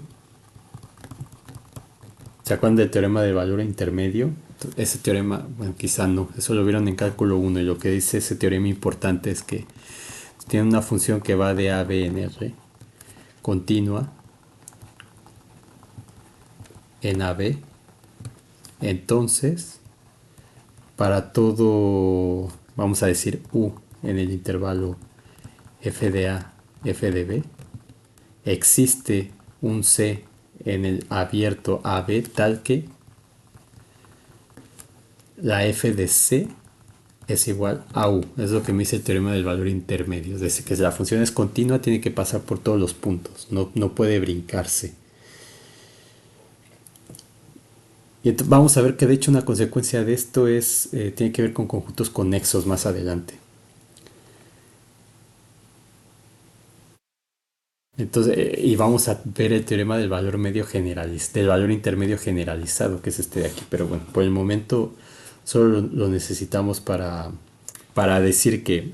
A: ¿se acuerdan del teorema del valor intermedio? Ese teorema, bueno, quizá no, eso lo vieron en cálculo 1 y lo que dice ese teorema importante es que tiene una función que va de a, b en R, continua en AB. Entonces, para todo, vamos a decir U en el intervalo f de A, f de B, existe un C en el abierto AB tal que la f de C es igual a U. Es lo que me dice el teorema del valor intermedio. Es decir, que si la función es continua, tiene que pasar por todos los puntos. No puede brincarse. Y vamos a ver que de hecho una consecuencia de esto tiene que ver con conjuntos conexos más adelante. Entonces, y vamos a ver el teorema del valor medio del valor intermedio generalizado, que es este de aquí. Pero bueno, por el momento solo lo necesitamos para decir que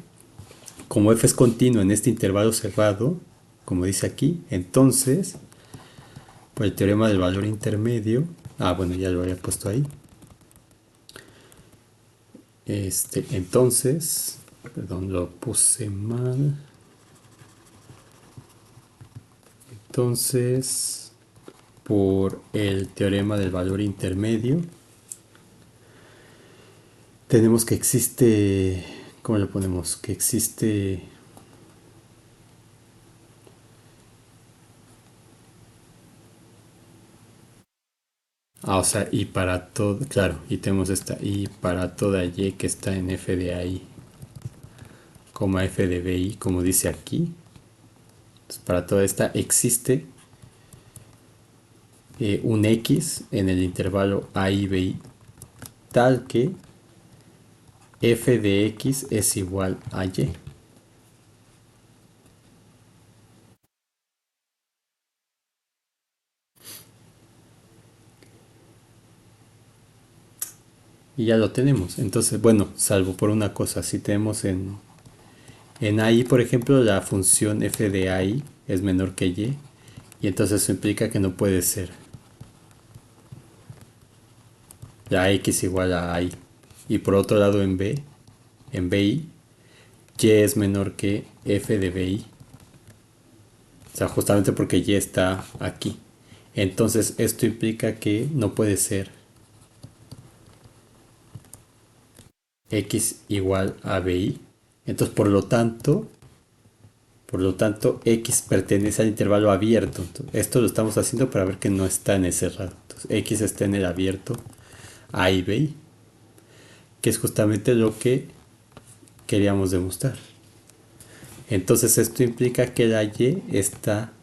A: como f es continuo en este intervalo cerrado, como dice aquí, entonces, por el teorema del valor intermedio, bueno, ya lo había puesto ahí. Entonces, perdón, lo puse mal. Entonces, por el teorema del valor intermedio, tenemos que existe, ¿cómo lo ponemos? Que existe o sea, y para todo, claro, y tenemos esta, y para toda y que está en f de AI, f de BI, como dice aquí. Entonces, para toda esta existe un x en el intervalo a y b tal que f de x es igual a y. Y ya lo tenemos. Entonces, bueno, salvo por una cosa, si tenemos en AI, por ejemplo, la función f de AI es menor que y entonces eso implica que no puede ser la x igual a AI. Y por otro lado en BI, y es menor que f de BI. O sea, justamente porque y está aquí. Entonces esto implica que no puede ser x igual a BI. Entonces por lo tanto, x pertenece al intervalo abierto. Entonces, esto lo estamos haciendo para ver que no está en el cerrado. Entonces, x está en el abierto a y b, que es justamente lo que queríamos demostrar. Entonces, esto implica que la y está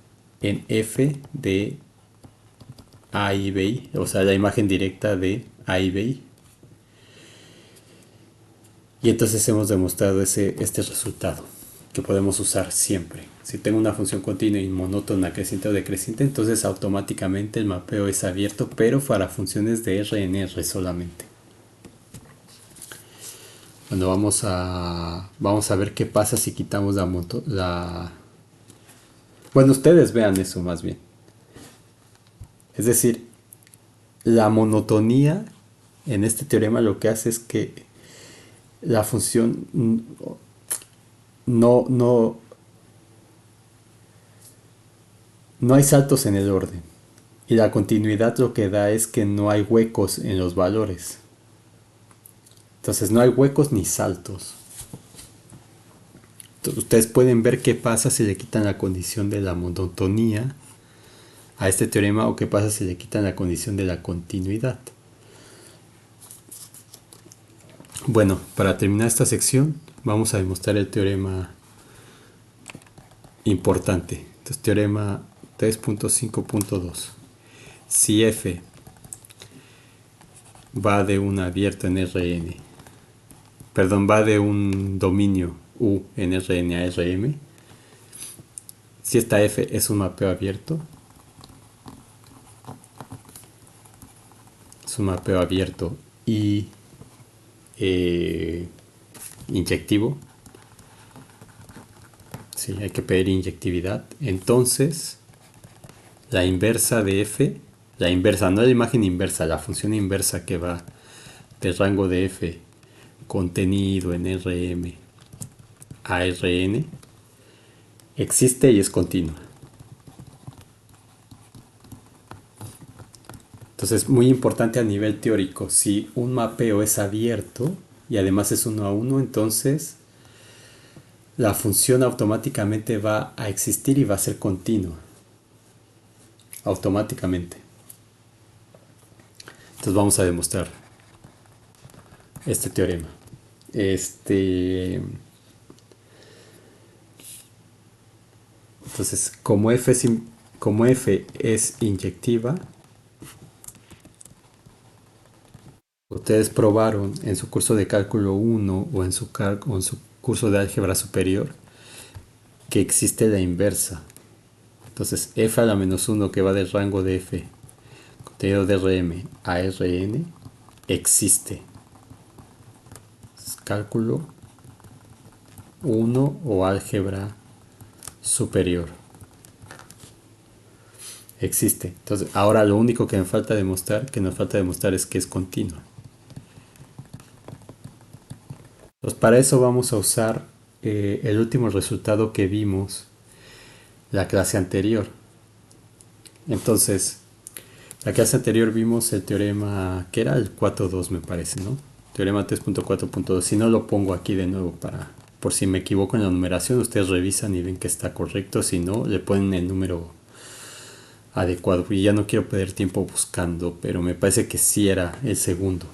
A: en f de a y b, o sea, la imagen directa de a y b. Y entonces hemos demostrado este resultado que podemos usar siempre. Si tengo una función continua y monótona creciente o decreciente, entonces automáticamente el mapeo es abierto, pero para funciones de R en R solamente. Bueno, vamos a ver qué pasa si quitamos Bueno, ustedes vean eso más bien. Es decir, la monotonía en este teorema lo que hace es que la función no, no, no hay saltos en el orden. Y la continuidad lo que da es que no hay huecos en los valores. Entonces no hay huecos ni saltos. Entonces, ustedes pueden ver qué pasa si le quitan la condición de la monotonía a este teorema o qué pasa si le quitan la condición de la continuidad. Bueno, para terminar esta sección vamos a demostrar el teorema importante. Entonces, teorema 3.5.2. Si f va de un abierto en Rn, perdón, va de un dominio U en Rn a Rm, si esta f es un mapeo abierto, es un mapeo abierto y inyectivo, sí, hay que pedir inyectividad, entonces la inversa de f, la inversa, no la imagen inversa, la función inversa que va del rango de f contenido en Rm a Rn, existe y es continua. Entonces, muy importante a nivel teórico, si un mapeo es abierto y además es uno a uno, entonces la función automáticamente va a existir y va a ser continua. Automáticamente. Entonces vamos a demostrar este teorema. Entonces, como f es inyectiva, ustedes probaron en su curso de cálculo 1 o o en su curso de álgebra superior que existe la inversa. Entonces, f a la menos 1 que va del rango de f, contenido de Rm a Rn, existe. Cálculo 1 o álgebra superior. Existe. Entonces, ahora lo único que me falta demostrar, es que es continua. Entonces, para eso vamos a usar el último resultado que vimos la clase anterior. Entonces, la clase anterior vimos el teorema que era el 4.2 me parece, ¿no? Teorema 3.4.2. Si no lo pongo aquí de nuevo por si me equivoco en la numeración, ustedes revisan y ven que está correcto. Si no, le ponen el número adecuado. Y ya no quiero perder tiempo buscando, pero me parece que sí era el segundo.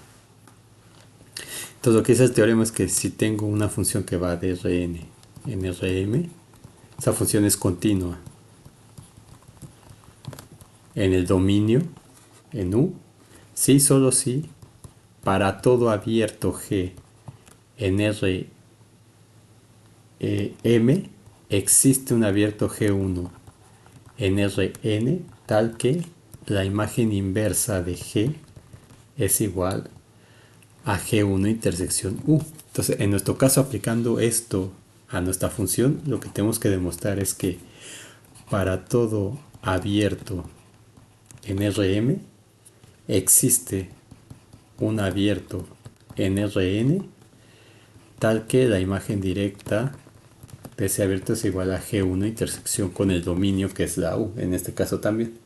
A: Entonces lo que dice el teorema es que si tengo una función que va de Rn en Rm, esa función es continua en el dominio, en U, sí, solo si para todo abierto G en Rm existe un abierto G1 en Rn tal que la imagen inversa de G es igual a G1 intersección U. Entonces, en nuestro caso, aplicando esto a nuestra función, lo que tenemos que demostrar es que para todo abierto en Rm existe un abierto en Rn tal que la imagen directa de ese abierto es igual a G1 intersección con el dominio que es la U, en este caso también.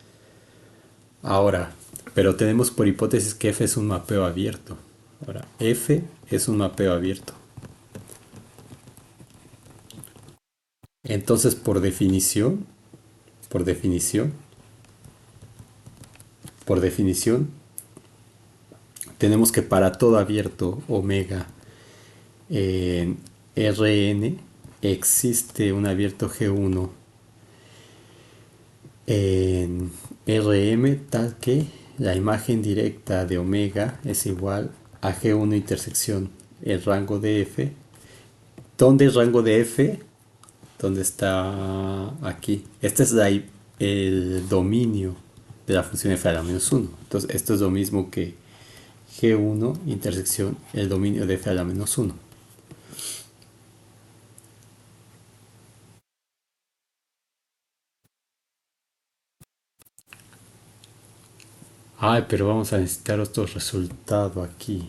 A: Ahora, pero tenemos por hipótesis que F es un mapeo abierto. Ahora, F es un mapeo abierto. Entonces, por definición, por definición, tenemos que para todo abierto omega en Rn existe un abierto G1 en Rm tal que la imagen directa de omega es igual a G1 intersección el rango de f. ¿Dónde el rango de f? ¿Dónde está aquí? Este es el dominio de la función f a la menos 1. Entonces esto es lo mismo que G1 intersección el dominio de f a la menos 1. Ay, pero vamos a necesitar otro resultado aquí.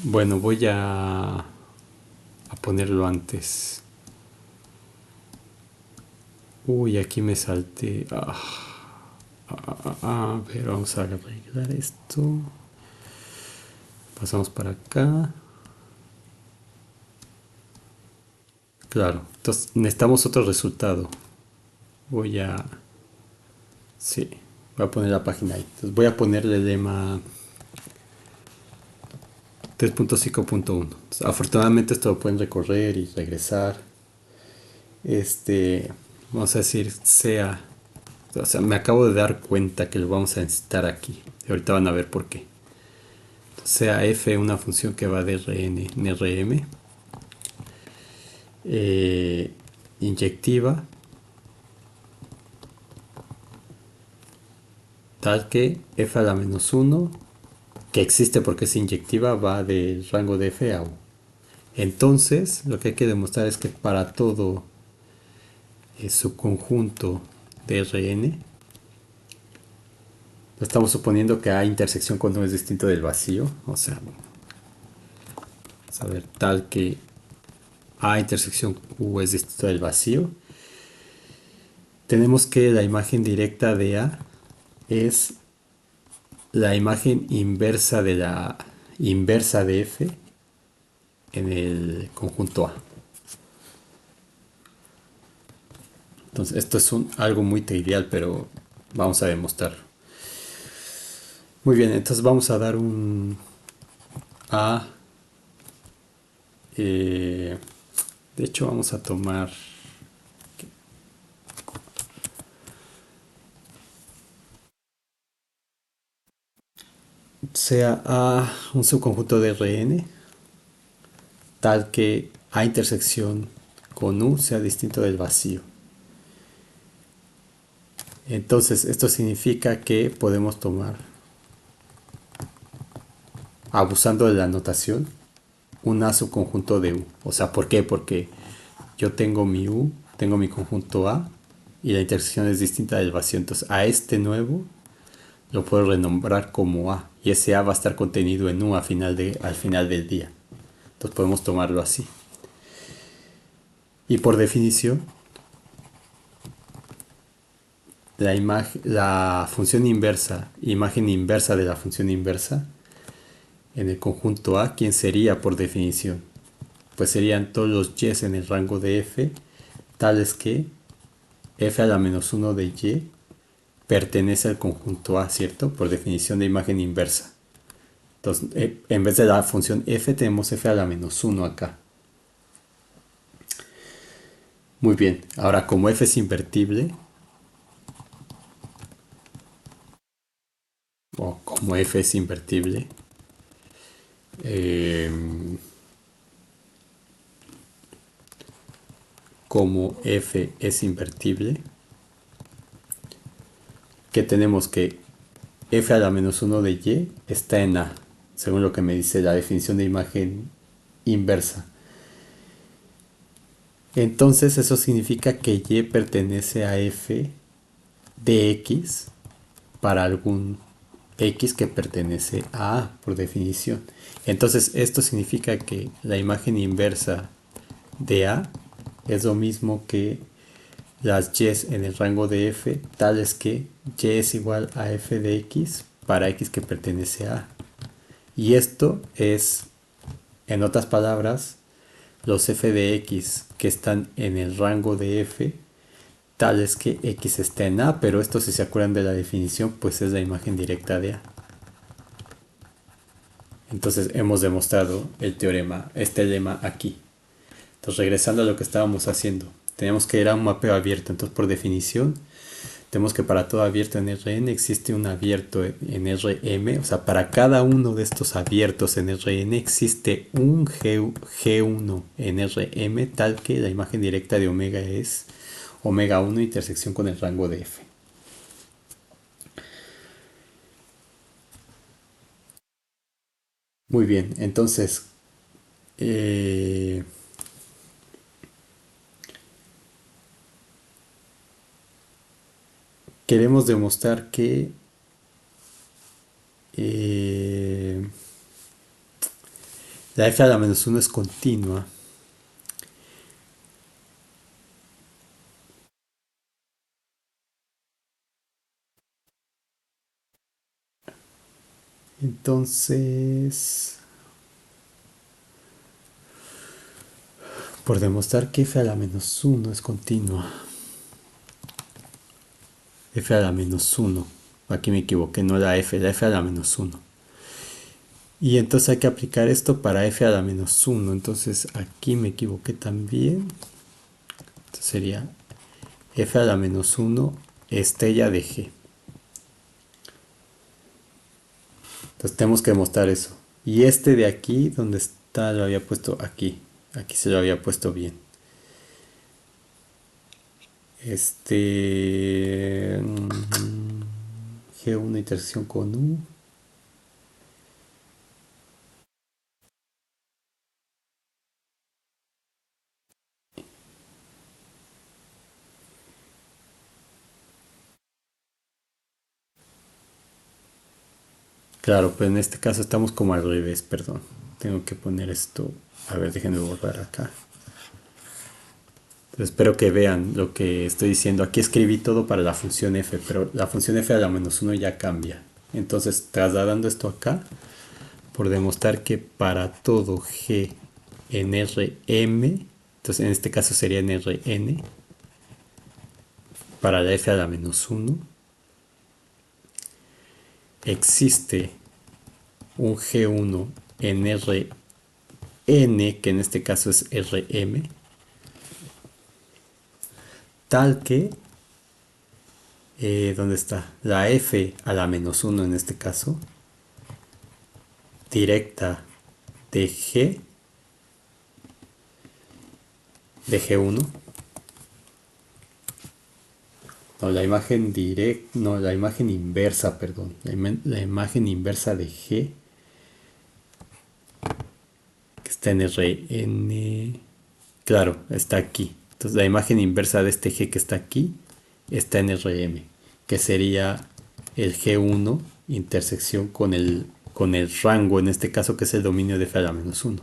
A: Bueno, voy a ponerlo antes. Uy, aquí me salté. A ver, vamos a arreglar esto. Pasamos para acá. Claro, entonces necesitamos otro resultado. Voy a... Sí, voy a poner la página ahí. Entonces voy a ponerle el lema 3.5.1. Afortunadamente esto lo pueden recorrer y regresar. Vamos a decir, sea... O sea, me acabo de dar cuenta que lo vamos a necesitar aquí. Y ahorita van a ver por qué. Sea f una función que va de Rn en Rm. Inyectiva. Tal que f a la menos 1, que existe porque es inyectiva, va del rango de f a u. Entonces, lo que hay que demostrar es que para todo su conjunto de Rn, estamos suponiendo que A intersección con U es distinto del vacío. O sea, vamos a ver, tal que A intersección U es distinto del vacío. Tenemos que la imagen directa de A es la imagen inversa de la inversa de F en el conjunto A. Entonces, esto es algo muy trivial, pero vamos a demostrarlo. Muy bien, entonces vamos a dar un A. De hecho, vamos a tomar sea A un subconjunto de Rn tal que A intersección con U sea distinto del vacío. Entonces, esto significa que podemos tomar, abusando de la notación, un A subconjunto de U. O sea, ¿por qué? Porque yo tengo mi U, tengo mi conjunto A y la intersección es distinta del vacío. Entonces, a este nuevo lo puedo renombrar como A y ese A va a estar contenido en U al final del día. Entonces, podemos tomarlo así. Y por definición, la función inversa, imagen inversa de la función inversa, en el conjunto A, ¿quién sería por definición? Pues serían todos los y's en el rango de f, tales que f a la menos 1 de y pertenece al conjunto A, ¿cierto? Por definición de imagen inversa. Entonces, en vez de la función f, tenemos f a la menos 1 acá. Muy bien, ahora como f es invertible, o como f es invertible, eh, como f es invertible, que tenemos que f a la menos 1 de y está en A, según lo que me dice la definición de imagen inversa. Entonces eso significa que y pertenece a f de x para algún x que pertenece a A, por definición. Entonces esto significa que la imagen inversa de A es lo mismo que las y's en el rango de f, tales que y es igual a f de x para x que pertenece a A. Y esto es, en otras palabras, los f de x que están en el rango de f, tales que x está en A, pero esto, si se acuerdan de la definición, pues es la imagen directa de A. Entonces hemos demostrado el teorema, este lema aquí. Entonces, regresando a lo que estábamos haciendo, teníamos que ir a un mapeo abierto. Entonces, por definición, tenemos que para todo abierto en Rn existe un abierto en Rm. O sea, para cada uno de estos abiertos en Rn existe un G1 en Rm, tal que la imagen directa de omega es omega 1 intersección con el rango de f. Muy bien, entonces eh, queremos demostrar que La f a la menos 1 es continua. Entonces, por demostrar que f a la menos 1 es continua, f a la menos 1, aquí me equivoqué, no la f a la menos 1. Y entonces hay que aplicar esto para f a la menos 1, entonces aquí me equivoqué también. Entonces sería f a la menos 1 estrella de g. Entonces tenemos que demostrar eso. Y este de aquí, donde está, lo había puesto aquí. Aquí se lo había puesto bien. G1 intersección con U. Claro, pero en este caso estamos como al revés, perdón. Tengo que poner esto. A ver, déjenme borrar acá. Espero que vean lo que estoy diciendo. Aquí escribí todo para la función f, pero la función f a la menos 1 ya cambia. Entonces, trasladando esto acá, por demostrar que para todo g en Rm, entonces en este caso sería en Rn, para la f a la menos 1, existe un g1 en Rn, que en este caso es Rm, tal que ¿dónde está? La f a la menos 1 en este caso, directa de G, de G1. No, la imagen directa, no, la imagen inversa, perdón. La imagen inversa de G, que está en Rn. Claro, está aquí. Entonces la imagen inversa de este G que está aquí, está en Rm, que sería el G1 intersección con el rango, en este caso que es el dominio de f a la menos 1.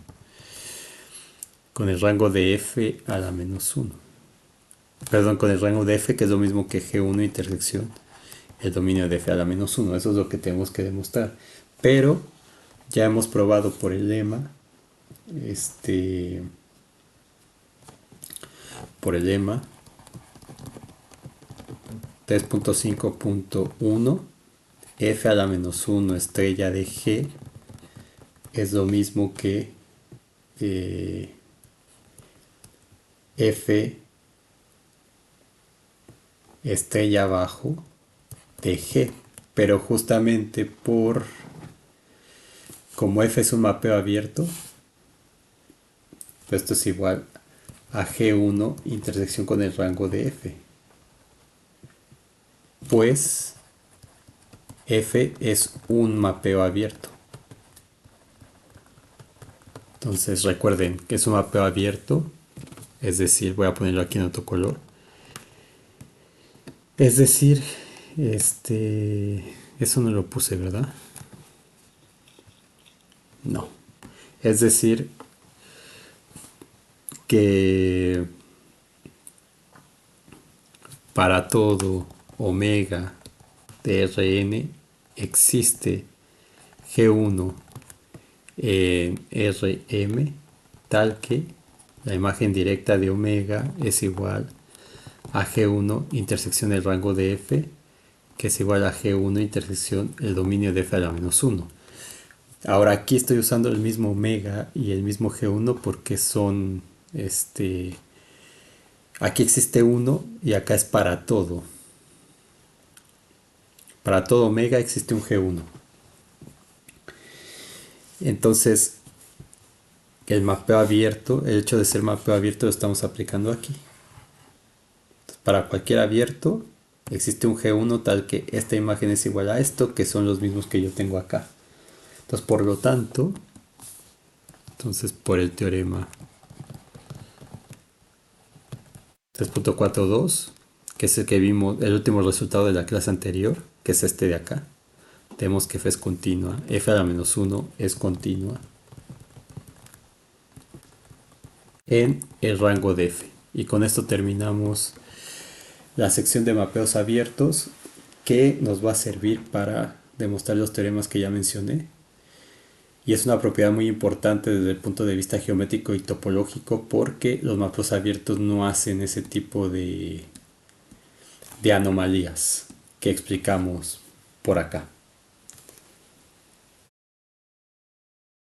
A: Con el rango de f a la menos 1. Perdón, con el rango de f, que es lo mismo que G1 intersección el dominio de f a la menos 1. Eso es lo que tenemos que demostrar. Pero ya hemos probado por el lema, por el lema 3.5.1, f a la menos 1 estrella de g es lo mismo que f estrella abajo de g. Pero justamente como f es un mapeo abierto, pues esto es igual a G1 intersección con el rango de f. Pues f es un mapeo abierto. Entonces recuerden que es un mapeo abierto, es decir, voy a ponerlo aquí en otro color. Es decir, eso no lo puse, ¿verdad? No. Es decir, que para todo omega de Rn existe G1 en Rm tal que la imagen directa de omega es igual a G1 intersección el rango de f, que es igual a G1 intersección el dominio de f a la menos 1. Ahora aquí estoy usando el mismo omega y el mismo G1 porque son aquí existe 1 y acá es para todo. Para todo omega existe un G1. Entonces, el mapeo abierto, el hecho de ser mapeo abierto lo estamos aplicando aquí. Entonces, para cualquier abierto existe un G1 tal que esta imagen es igual a esto, que son los mismos que yo tengo acá. Entonces, por lo tanto, por el teorema 3.42, que es el que vimos, el último resultado de la clase anterior, que es este de acá, tenemos que f es continua, f a la menos 1 es continua. en el rango de f. Y con esto terminamos la sección de mapeos abiertos, que nos va a servir para demostrar los teoremas que ya mencioné. Y es una propiedad muy importante desde el punto de vista geométrico y topológico, porque los mapeos abiertos no hacen ese tipo de anomalías que explicamos por acá.